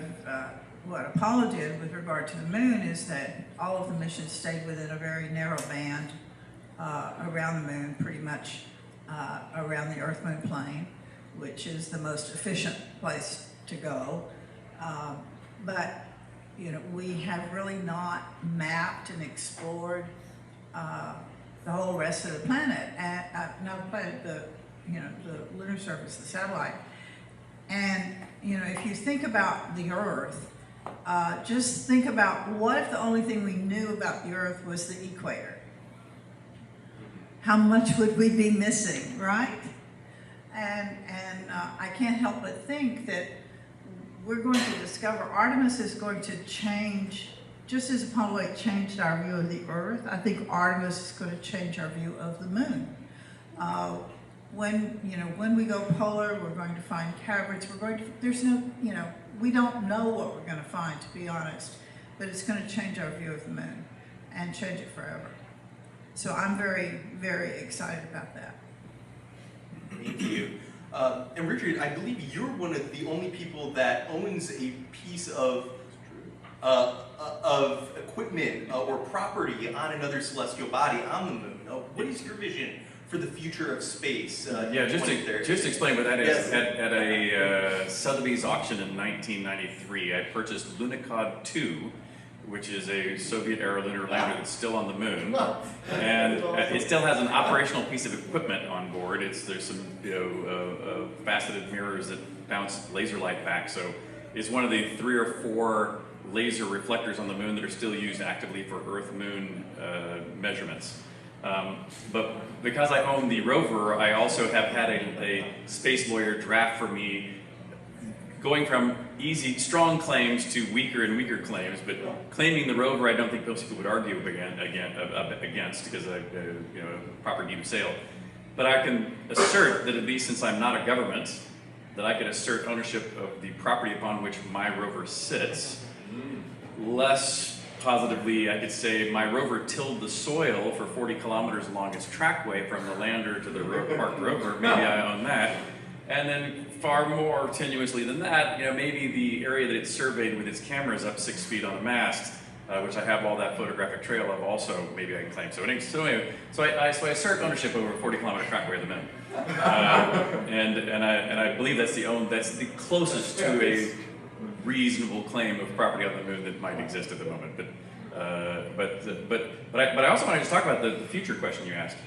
what Apollo did with regard to the moon, is that all of the missions stayed within a very narrow band around the moon, pretty much around the Earth-Moon plane, which is the most efficient place to go. But we have really not mapped and explored the whole rest of the planet, not the lunar surface, the satellite. And if you think about the Earth, just think about what if the only thing we knew about the Earth was the equator? How much would we be missing, right? And I can't help but think that we're going to discover Artemis is going to change, just as Apollo 8 changed our view of the Earth. I think Artemis is going to change our view of the moon. When we go polar, we're going to find caverns. We don't know what we're going to find, to be honest, but it's going to change our view of the moon and change it forever. So I'm very, very excited about that. Thank you. And Richard, I believe you're one of the only people that owns a piece of equipment or property on another celestial body on the moon. What is your vision for the future of space? Just to explain what that is. Yes. At a Sotheby's auction in 1993, I purchased Lunokhod 2, which is a Soviet-era lunar lander that's still on the moon, and it still has an operational piece of equipment on board. There's some faceted mirrors that bounce laser light back, so it's one of the 3 or 4 laser reflectors on the moon that are still used actively for Earth-Moon measurements. But because I own the rover, I also have had a space lawyer draft for me, going from strong claims to weaker and weaker claims, but claiming the rover, I don't think most people would argue against because I, proper deed of sale. But I can assert that at least since I'm not a government, that I could assert ownership of the property upon which my rover sits. Less positively, I could say my rover tilled the soil for 40 kilometers along its trackway from the lander to the parked rover. Maybe I own that. And then far more tenuously than that, maybe the area that it surveyed with its cameras up 6 feet on a mast, which I have all that photographic trail of, also maybe I can claim. So anyway, I assert ownership over a 40-kilometer trackway of the moon, and I believe that's the closest to a reasonable claim of property on the moon that might exist at the moment. But I also wanted to talk about the future question you asked,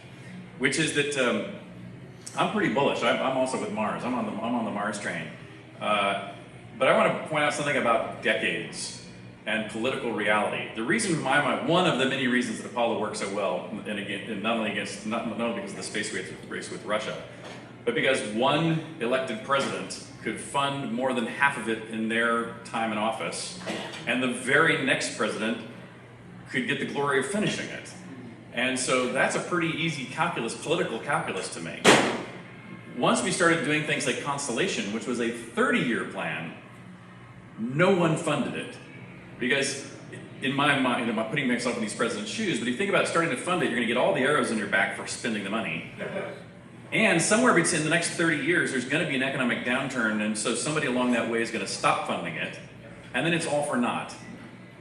which is that I'm pretty bullish. I'm also with Mars. I'm on the Mars train, but I want to point out something about decades and political reality. The reason one of the many reasons that Apollo worked so well, and not only because of the space race with Russia, but because one elected president could fund more than half of it in their time in office, and the very next president could get the glory of finishing it. And so that's a pretty easy political calculus to make. Once we started doing things like Constellation, which was a 30-year plan, no one funded it. Because in my mind, I'm putting myself in these presidents' shoes, but if you think about starting to fund it, you're going to get all the arrows in your back for spending the money. And somewhere between the next 30 years, there's going to be an economic downturn, and so somebody along that way is going to stop funding it, and then it's all for naught.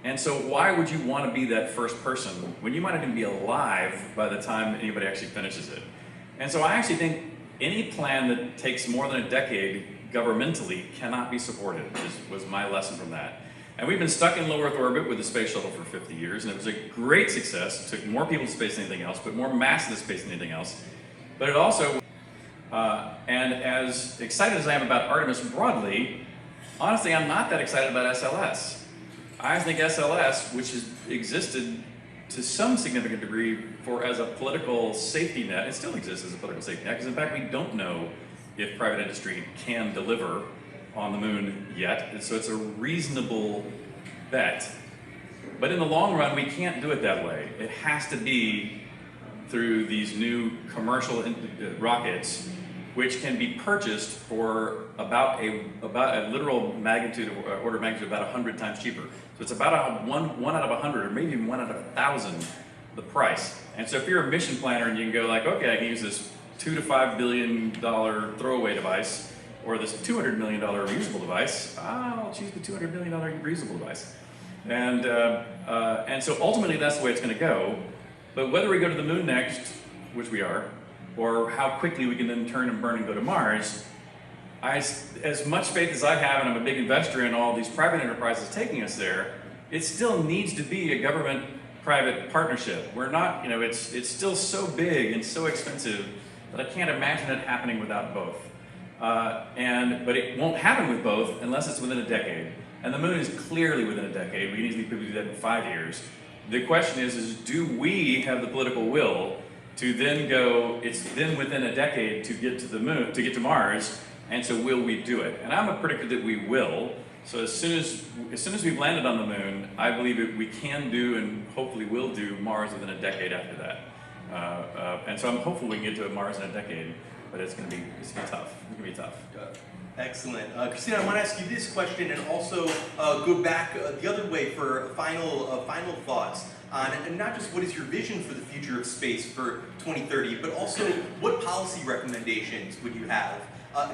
And so why would you want to be that first person when you might not even be alive by the time anybody actually finishes it? And so I actually think any plan that takes more than a decade governmentally cannot be supported, was my lesson from that. And we've been stuck in low Earth orbit with the space shuttle for 50 years, and it was a great success. It took more people to space than anything else, put more mass into space than anything else. But it also, and as excited as I am about Artemis broadly, honestly, I'm not that excited about SLS. I think SLS, which has existed to some significant degree as a political safety net, it still exists as a political safety net, because in fact we don't know if private industry can deliver on the moon yet, and so it's a reasonable bet. But in the long run, we can't do it that way. It has to be through these new commercial rockets, which can be purchased for about a literal magnitude, order of magnitude, about 100 times cheaper. So it's about one out of 100, or maybe even 1 out of 1,000, the price. And so if you're a mission planner and you can go like, okay, I can use this $2 to $5 billion throwaway device, or this $200 million reusable device, I'll choose the $200 million reusable device. And so ultimately that's the way it's going to go. But whether we go to the moon next, which we are, or how quickly we can then turn and burn and go to Mars, as much faith as I have, and I'm a big investor in all these private enterprises taking us there, it still needs to be a government-private partnership. We're not, it's still so big and so expensive that I can't imagine it happening without both. But it won't happen with both unless it's within a decade. And the moon is clearly within a decade. We can easily do that in 5 years. The question is do we have the political will to then go, it's then within a decade to get to the moon, to get to Mars, and so will we do it? And I'm a predictor that we will. So as soon as we've landed on the moon, I believe we can do and hopefully will do Mars within a decade after that. And so I'm hopeful we can get to Mars in a decade. But it's going to be tough. It's going to be tough. Excellent. Christina, I want to ask you this question and also go back the other way for final thoughts on not just what is your vision for the future of space for 2030, but also what policy recommendations would you have,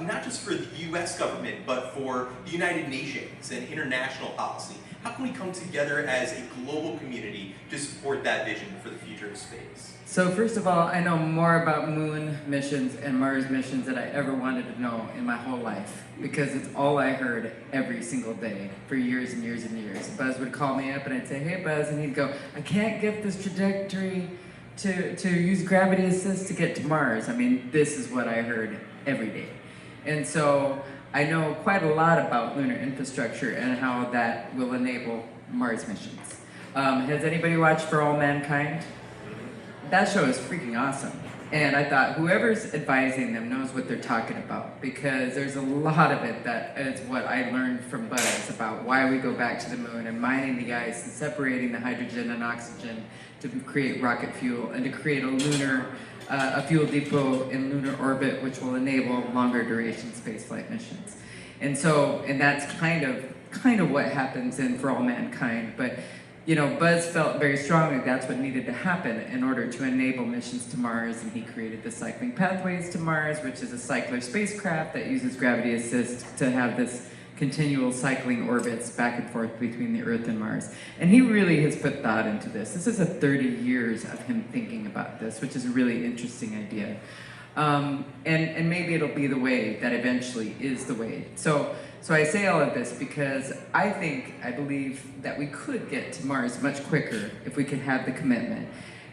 not just for the U.S. government, but for the United Nations and international policy. How can we come together as a global community to support that vision for the future of space? So first of all, I know more about moon missions and Mars missions than I ever wanted to know in my whole life, because it's all I heard every single day for years and years and years. Buzz would call me up and I'd say, hey Buzz, and he'd go, I can't get this trajectory to use gravity assist to get to Mars. I mean, this is what I heard every day. And so I know quite a lot about lunar infrastructure and how that will enable Mars missions. Has anybody watched For All Mankind? That show is freaking awesome. And I thought whoever's advising them knows what they're talking about, because there's a lot of it that is what I learned from Buzz about why we go back to the moon and mining the ice and separating the hydrogen and oxygen to create rocket fuel and to create a lunar a fuel depot in lunar orbit, which will enable longer duration spaceflight missions. And that's kind of what happens in For All Mankind. But Buzz felt very strongly that's what needed to happen in order to enable missions to Mars, and he created the Cycling Pathways to Mars, which is a cycler spacecraft that uses gravity assist to have this continual cycling orbits back and forth between the Earth and Mars. And he really has put thought into this. This is 30 years of him thinking about this, which is a really interesting idea. And maybe it'll be the way that eventually is the way. So I say all of this because I believe that we could get to Mars much quicker if we could have the commitment.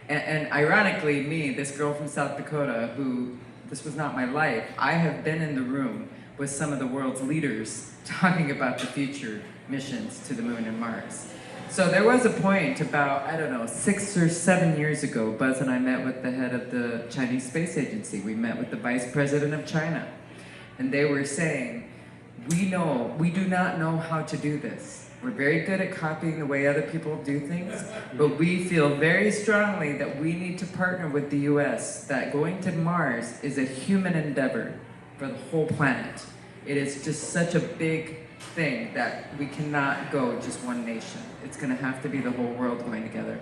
And ironically, me, this girl from South Dakota, who, this was not my life, I have been in the room with some of the world's leaders talking about the future missions to the moon and Mars. So there was a point about, 6 or 7 years ago, Buzz and I met with the head of the Chinese Space Agency. We met with the Vice President of China. And they were saying, we do not know how to do this. We're very good at copying the way other people do things, but we feel very strongly that we need to partner with the US, that going to Mars is a human endeavor for the whole planet. It is just such a big thing that we cannot go just one nation. It's going to have to be the whole world going together.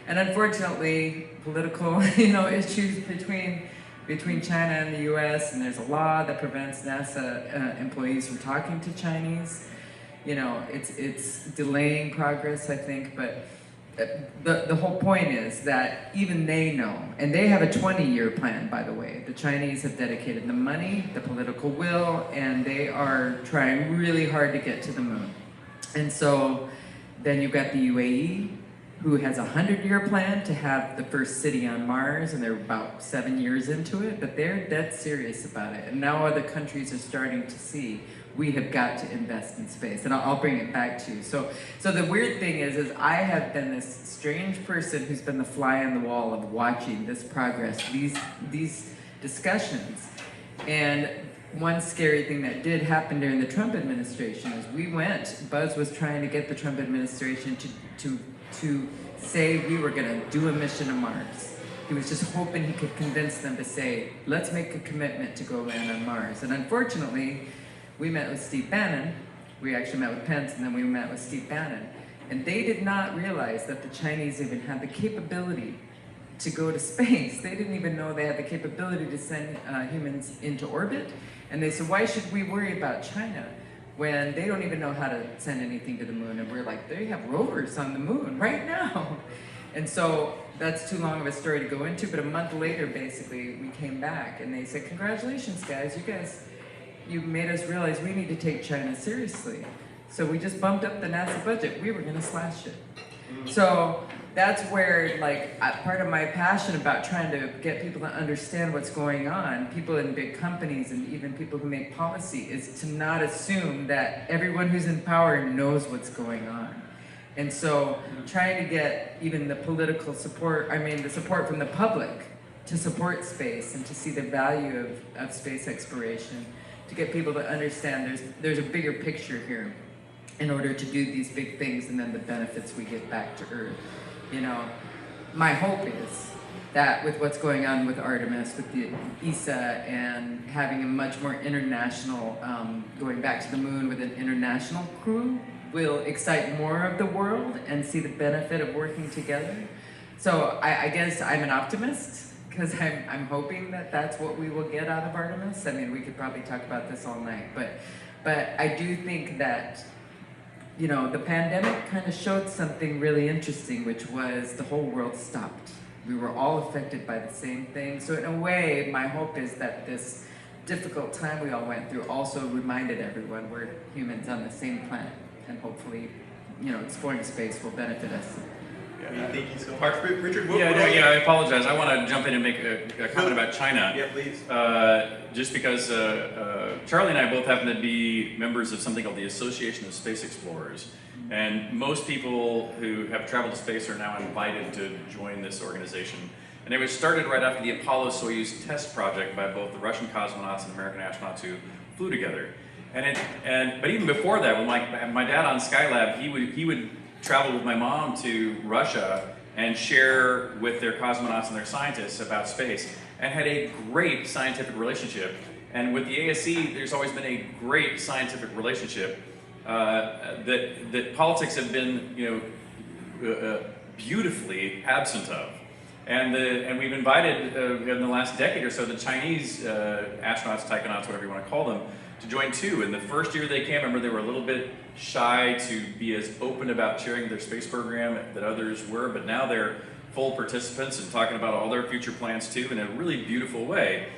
And unfortunately, political issues between China and the US, and there's a law that prevents NASA employees from talking to Chinese. It's delaying progress, I think, but the whole point is that even they know, and they have a 20-year plan, by the way. The Chinese have dedicated the money, the political will, and they are trying really hard to get to the moon. And so then you've got the UAE, who has a 100-year plan to have the first city on Mars, and they're about 7 years into it, but they're dead serious about it. And now other countries are starting to see we have got to invest in space, and I'll bring it back to you. So the weird thing is I have been this strange person who's been the fly on the wall of watching this progress, these discussions. And one scary thing that did happen during the Trump administration is Buzz was trying to get the Trump administration to say we were going to do a mission to Mars. He was just hoping he could convince them to say, let's make a commitment to go land on Mars. And unfortunately, we met with Steve Bannon. We actually met with Pence, and then we met with Steve Bannon. And they did not realize that the Chinese even had the capability to go to space. They didn't even know they had the capability to send humans into orbit. And they said, why should we worry about China when they don't even know how to send anything to the moon? And we're like, they have rovers on the moon right now. And so that's too long of a story to go into, but a month later, basically, we came back and they said, congratulations, guys. You made us realize we need to take China seriously. So we just bumped up the NASA budget. We were going to slash it. So that's where, part of my passion about trying to get people to understand what's going on, people in big companies and even people who make policy, is to not assume that everyone who's in power knows what's going on. And so trying to get even the political support, the support from the public to support space and to see the value of space exploration, to get people to understand there's a bigger picture here in order to do these big things and then the benefits we get back to Earth. My hope is that with what's going on with Artemis, with the ESA, and having a much more international, going back to the moon with an international crew, will excite more of the world and see the benefit of working together. So I guess I'm an optimist, because I'm hoping that that's what we will get out of Artemis. We could probably talk about this all night, but I do think that, the pandemic kind of showed something really interesting, which was the whole world stopped. We were all affected by the same thing. So in a way, my hope is that this difficult time we all went through also reminded everyone we're humans on the same planet, and hopefully, exploring space will benefit us. Yeah, thank you so much. Richard, I apologize. I want to jump in and make a comment about China. Yeah, please. Just because Charlie and I both happen to be members of something called the Association of Space Explorers. And most people who have traveled to space are now invited to join this organization. And it was started right after the Apollo-Soyuz test project by both the Russian cosmonauts and American astronauts who flew together. But even before that, when my dad on Skylab, he would travel with my mom to Russia and share with their cosmonauts and their scientists about space. and had a great scientific relationship. And with the ASE, there's always been a great scientific relationship that politics have been, beautifully absent of. And we've invited, in the last decade or so, the Chinese astronauts, taikonauts, whatever you want to call them, to join too. And the first year they came, I remember they were a little bit shy to be as open about sharing their space program that others were, but now they're full participants and talking about all their future plans too in a really beautiful way.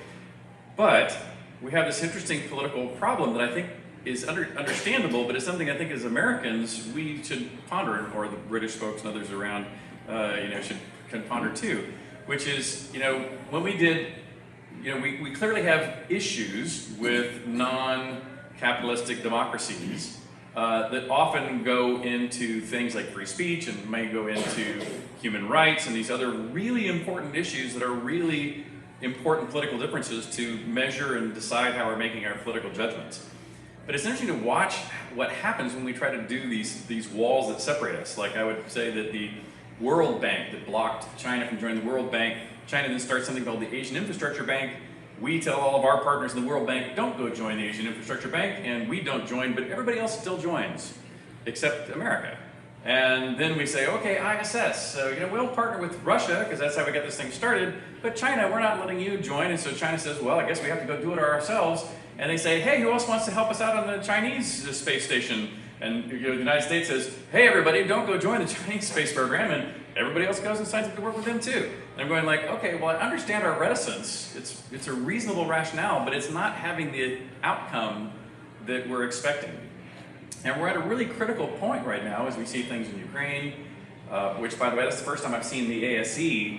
But we have this interesting political problem that I think is understandable, but it's something I think as Americans we should ponder, or the British folks and others around, can ponder too, which is, when we did, we clearly have issues with non-capitalistic democracies that often go into things like free speech and may go into human rights and these other really important issues that are really important political differences to measure and decide how we're making our political judgments. But it's interesting to watch what happens when we try to do these walls that separate us. Like I would say that the World Bank that blocked China from joining the World Bank, China then starts something called the Asian Infrastructure Bank. We tell all of our partners in the World Bank, don't go join the Asian Infrastructure Bank, and we don't join, but everybody else still joins, except America. And then we say, okay, ISS, so we'll partner with Russia, because that's how we got this thing started, but China, we're not letting you join. And so China says, well, I guess we have to go do it ourselves. And they say, hey, who else wants to help us out on the Chinese space station? And the United States says, hey, everybody, don't go join the Chinese space program. And everybody else goes and signs up to work with them too. And I'm going like, okay, well, I understand our reticence. It's a reasonable rationale, but it's not having the outcome that we're expecting. And we're at a really critical point right now as we see things in Ukraine, which, by the way, that's the first time I've seen the ASE,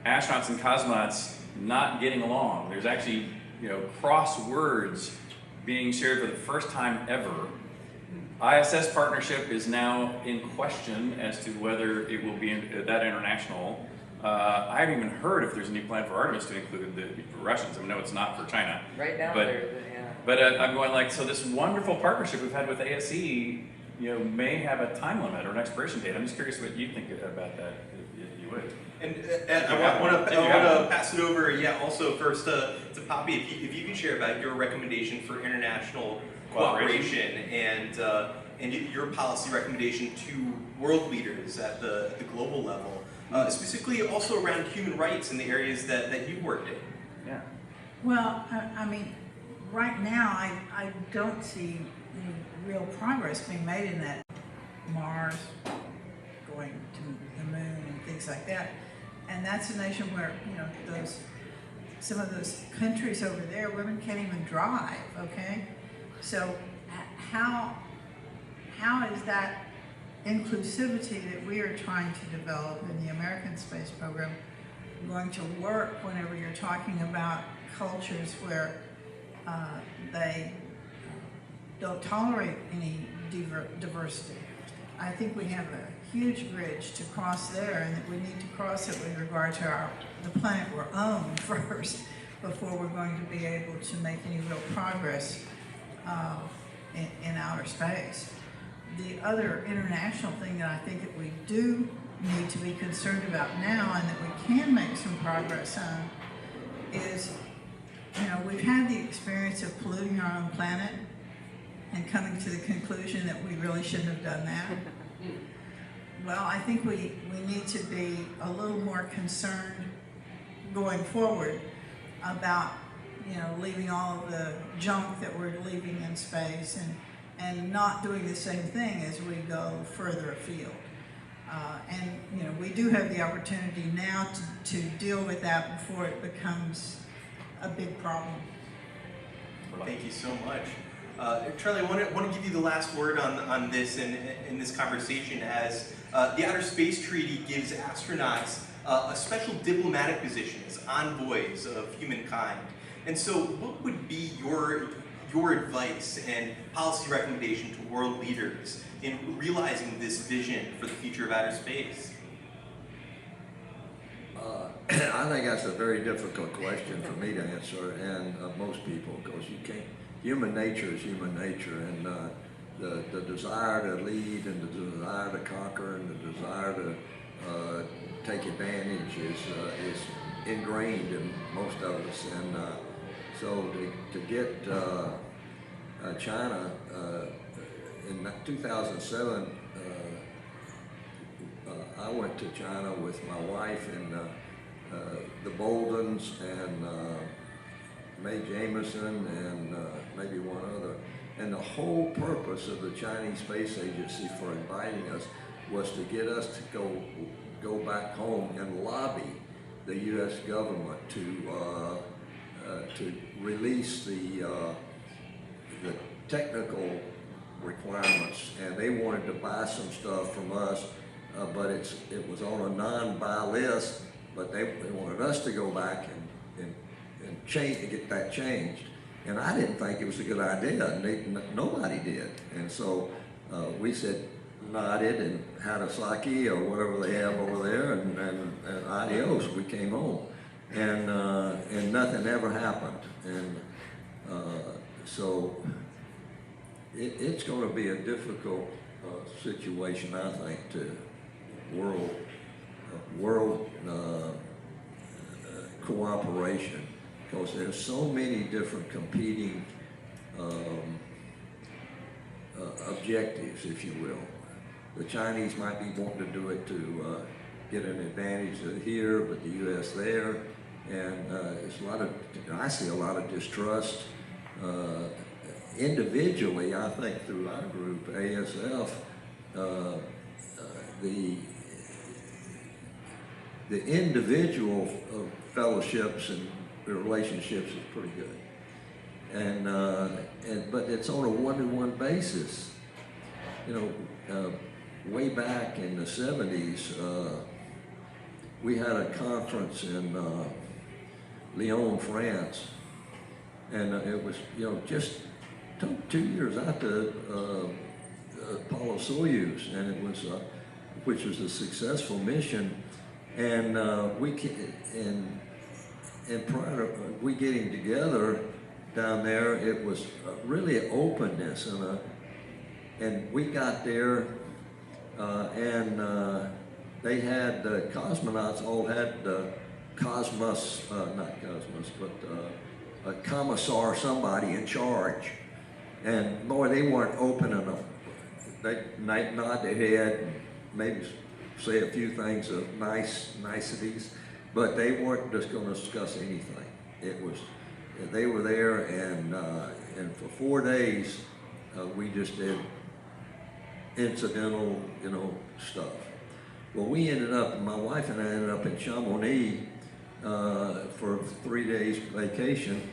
astronauts and cosmonauts, not getting along. There's actually, cross words being shared for the first time ever. ISS partnership is now in question as to whether it will be that international. I haven't even heard if there's any plan for Artemis to include the Russians. I know it's not for China. Right now, yeah. But I'm going like, so this wonderful partnership we've had with ASE, may have a time limit or an expiration date. I'm just curious what you think about that, if you would. And I want to pass it over, also first to Poppy, if you can share about your recommendation for international cooperation and your policy recommendation to world leaders at the global level, specifically also around human rights in the areas that you've worked in. Yeah. Well, I mean, right now I don't see any real progress being made in that. Mars, going to the moon and things like that. And that's a nation where, some of those countries over there, women can't even drive, okay? So how is that inclusivity that we are trying to develop in the American space program going to work whenever you're talking about cultures where they don't tolerate any diversity? I think we have a huge bridge to cross there, and that we need to cross it with regard to the planet we're on first, before we're going to be able to make any real progress in outer space. The other international thing that I think that we do need to be concerned about now, and that we can make some progress on, is, we've had the experience of polluting our own planet and coming to the conclusion that we really shouldn't have done that. Well, I think we need to be a little more concerned going forward about, leaving all of the junk that we're leaving in space, and not doing the same thing as we go further afield. And we do have the opportunity now to deal with that before it becomes a big problem. Thank you so much. Charlie, I want to give you the last word on this in this conversation, as the Outer Space Treaty gives astronauts a special diplomatic position as envoys of humankind. And so what would be your advice and policy recommendation to world leaders in realizing this vision for the future of outer space? I think that's a very difficult question for me to answer, and most people, because you can't. Human nature is human nature, and the desire to lead, and the desire to conquer, and the desire to take advantage is ingrained in most of us. And so to get China in 2007, I went to China with my wife and the Boldens and Mae Jameson and maybe one other. And the whole purpose of the Chinese Space Agency for inviting us was to get us to go back home and lobby the U.S. government to release the technical requirements, and they wanted to buy some stuff from us, but it was on a non-buy list, but they wanted us to go back and change, to get that changed. And I didn't think it was a good idea, and nobody did. And so we said, nodded and had a sake or whatever they have over there, and adios, we came home. And nothing ever happened. And so it's going to be a difficult situation, I think, to world cooperation, because there's so many different competing objectives, if you will. The Chinese might be wanting to do it to get an advantage here, but the U.S. there, and there's a lot of, I see a lot of distrust. Individually, I think through our group, ASF, the individual fellowships and relationships is pretty good, but it's on a one-to-one basis. You know, way back in the 70s, we had a conference in Lyon, France, and it was, just 2 years after Apollo Soyuz, and it was, which was a successful mission, and prior to we getting together down there, it was really openness, and we got there, and they had the cosmonauts all had a commissar, somebody in charge, and boy, they weren't open enough. They nod their head and maybe say a few things of niceties, but they weren't just going to discuss anything. It was, they were there, and for 4 days, we just did incidental, stuff. Well, we ended up, my wife and I ended up in Chamonix for 3 days vacation,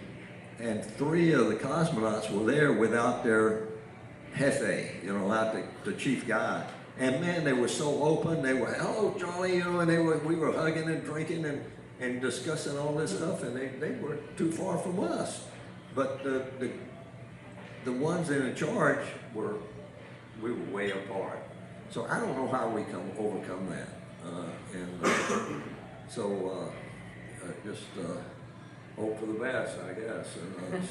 and 3 of the cosmonauts were there without their jefe, the chief guy. And man, they were so open. They were, hello, Johnny, and we were hugging and drinking and discussing all this stuff, and they were too far from us. But the ones in charge we were way apart. So I don't know how we can overcome that. Just hope for the best, I guess,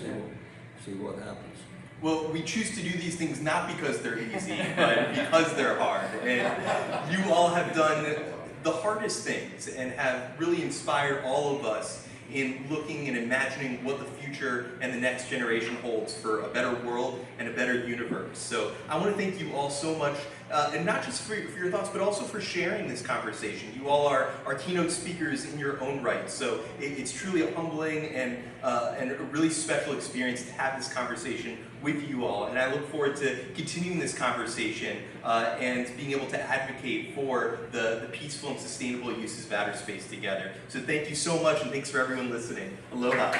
and see what happens. Well, we choose to do these things not because they're easy, but because they're hard. And you all have done the hardest things and have really inspired all of us in looking and imagining what the future and the next generation holds for a better world and a better universe. So I want to thank you all so much, and not just for your thoughts, but also for sharing this conversation. You all are keynote speakers in your own right, so it's truly a humbling and a really special experience to have this conversation with you all. And I look forward to continuing this conversation and being able to advocate for the peaceful and sustainable uses of outer space together. So thank you so much, and thanks for everyone listening. Aloha.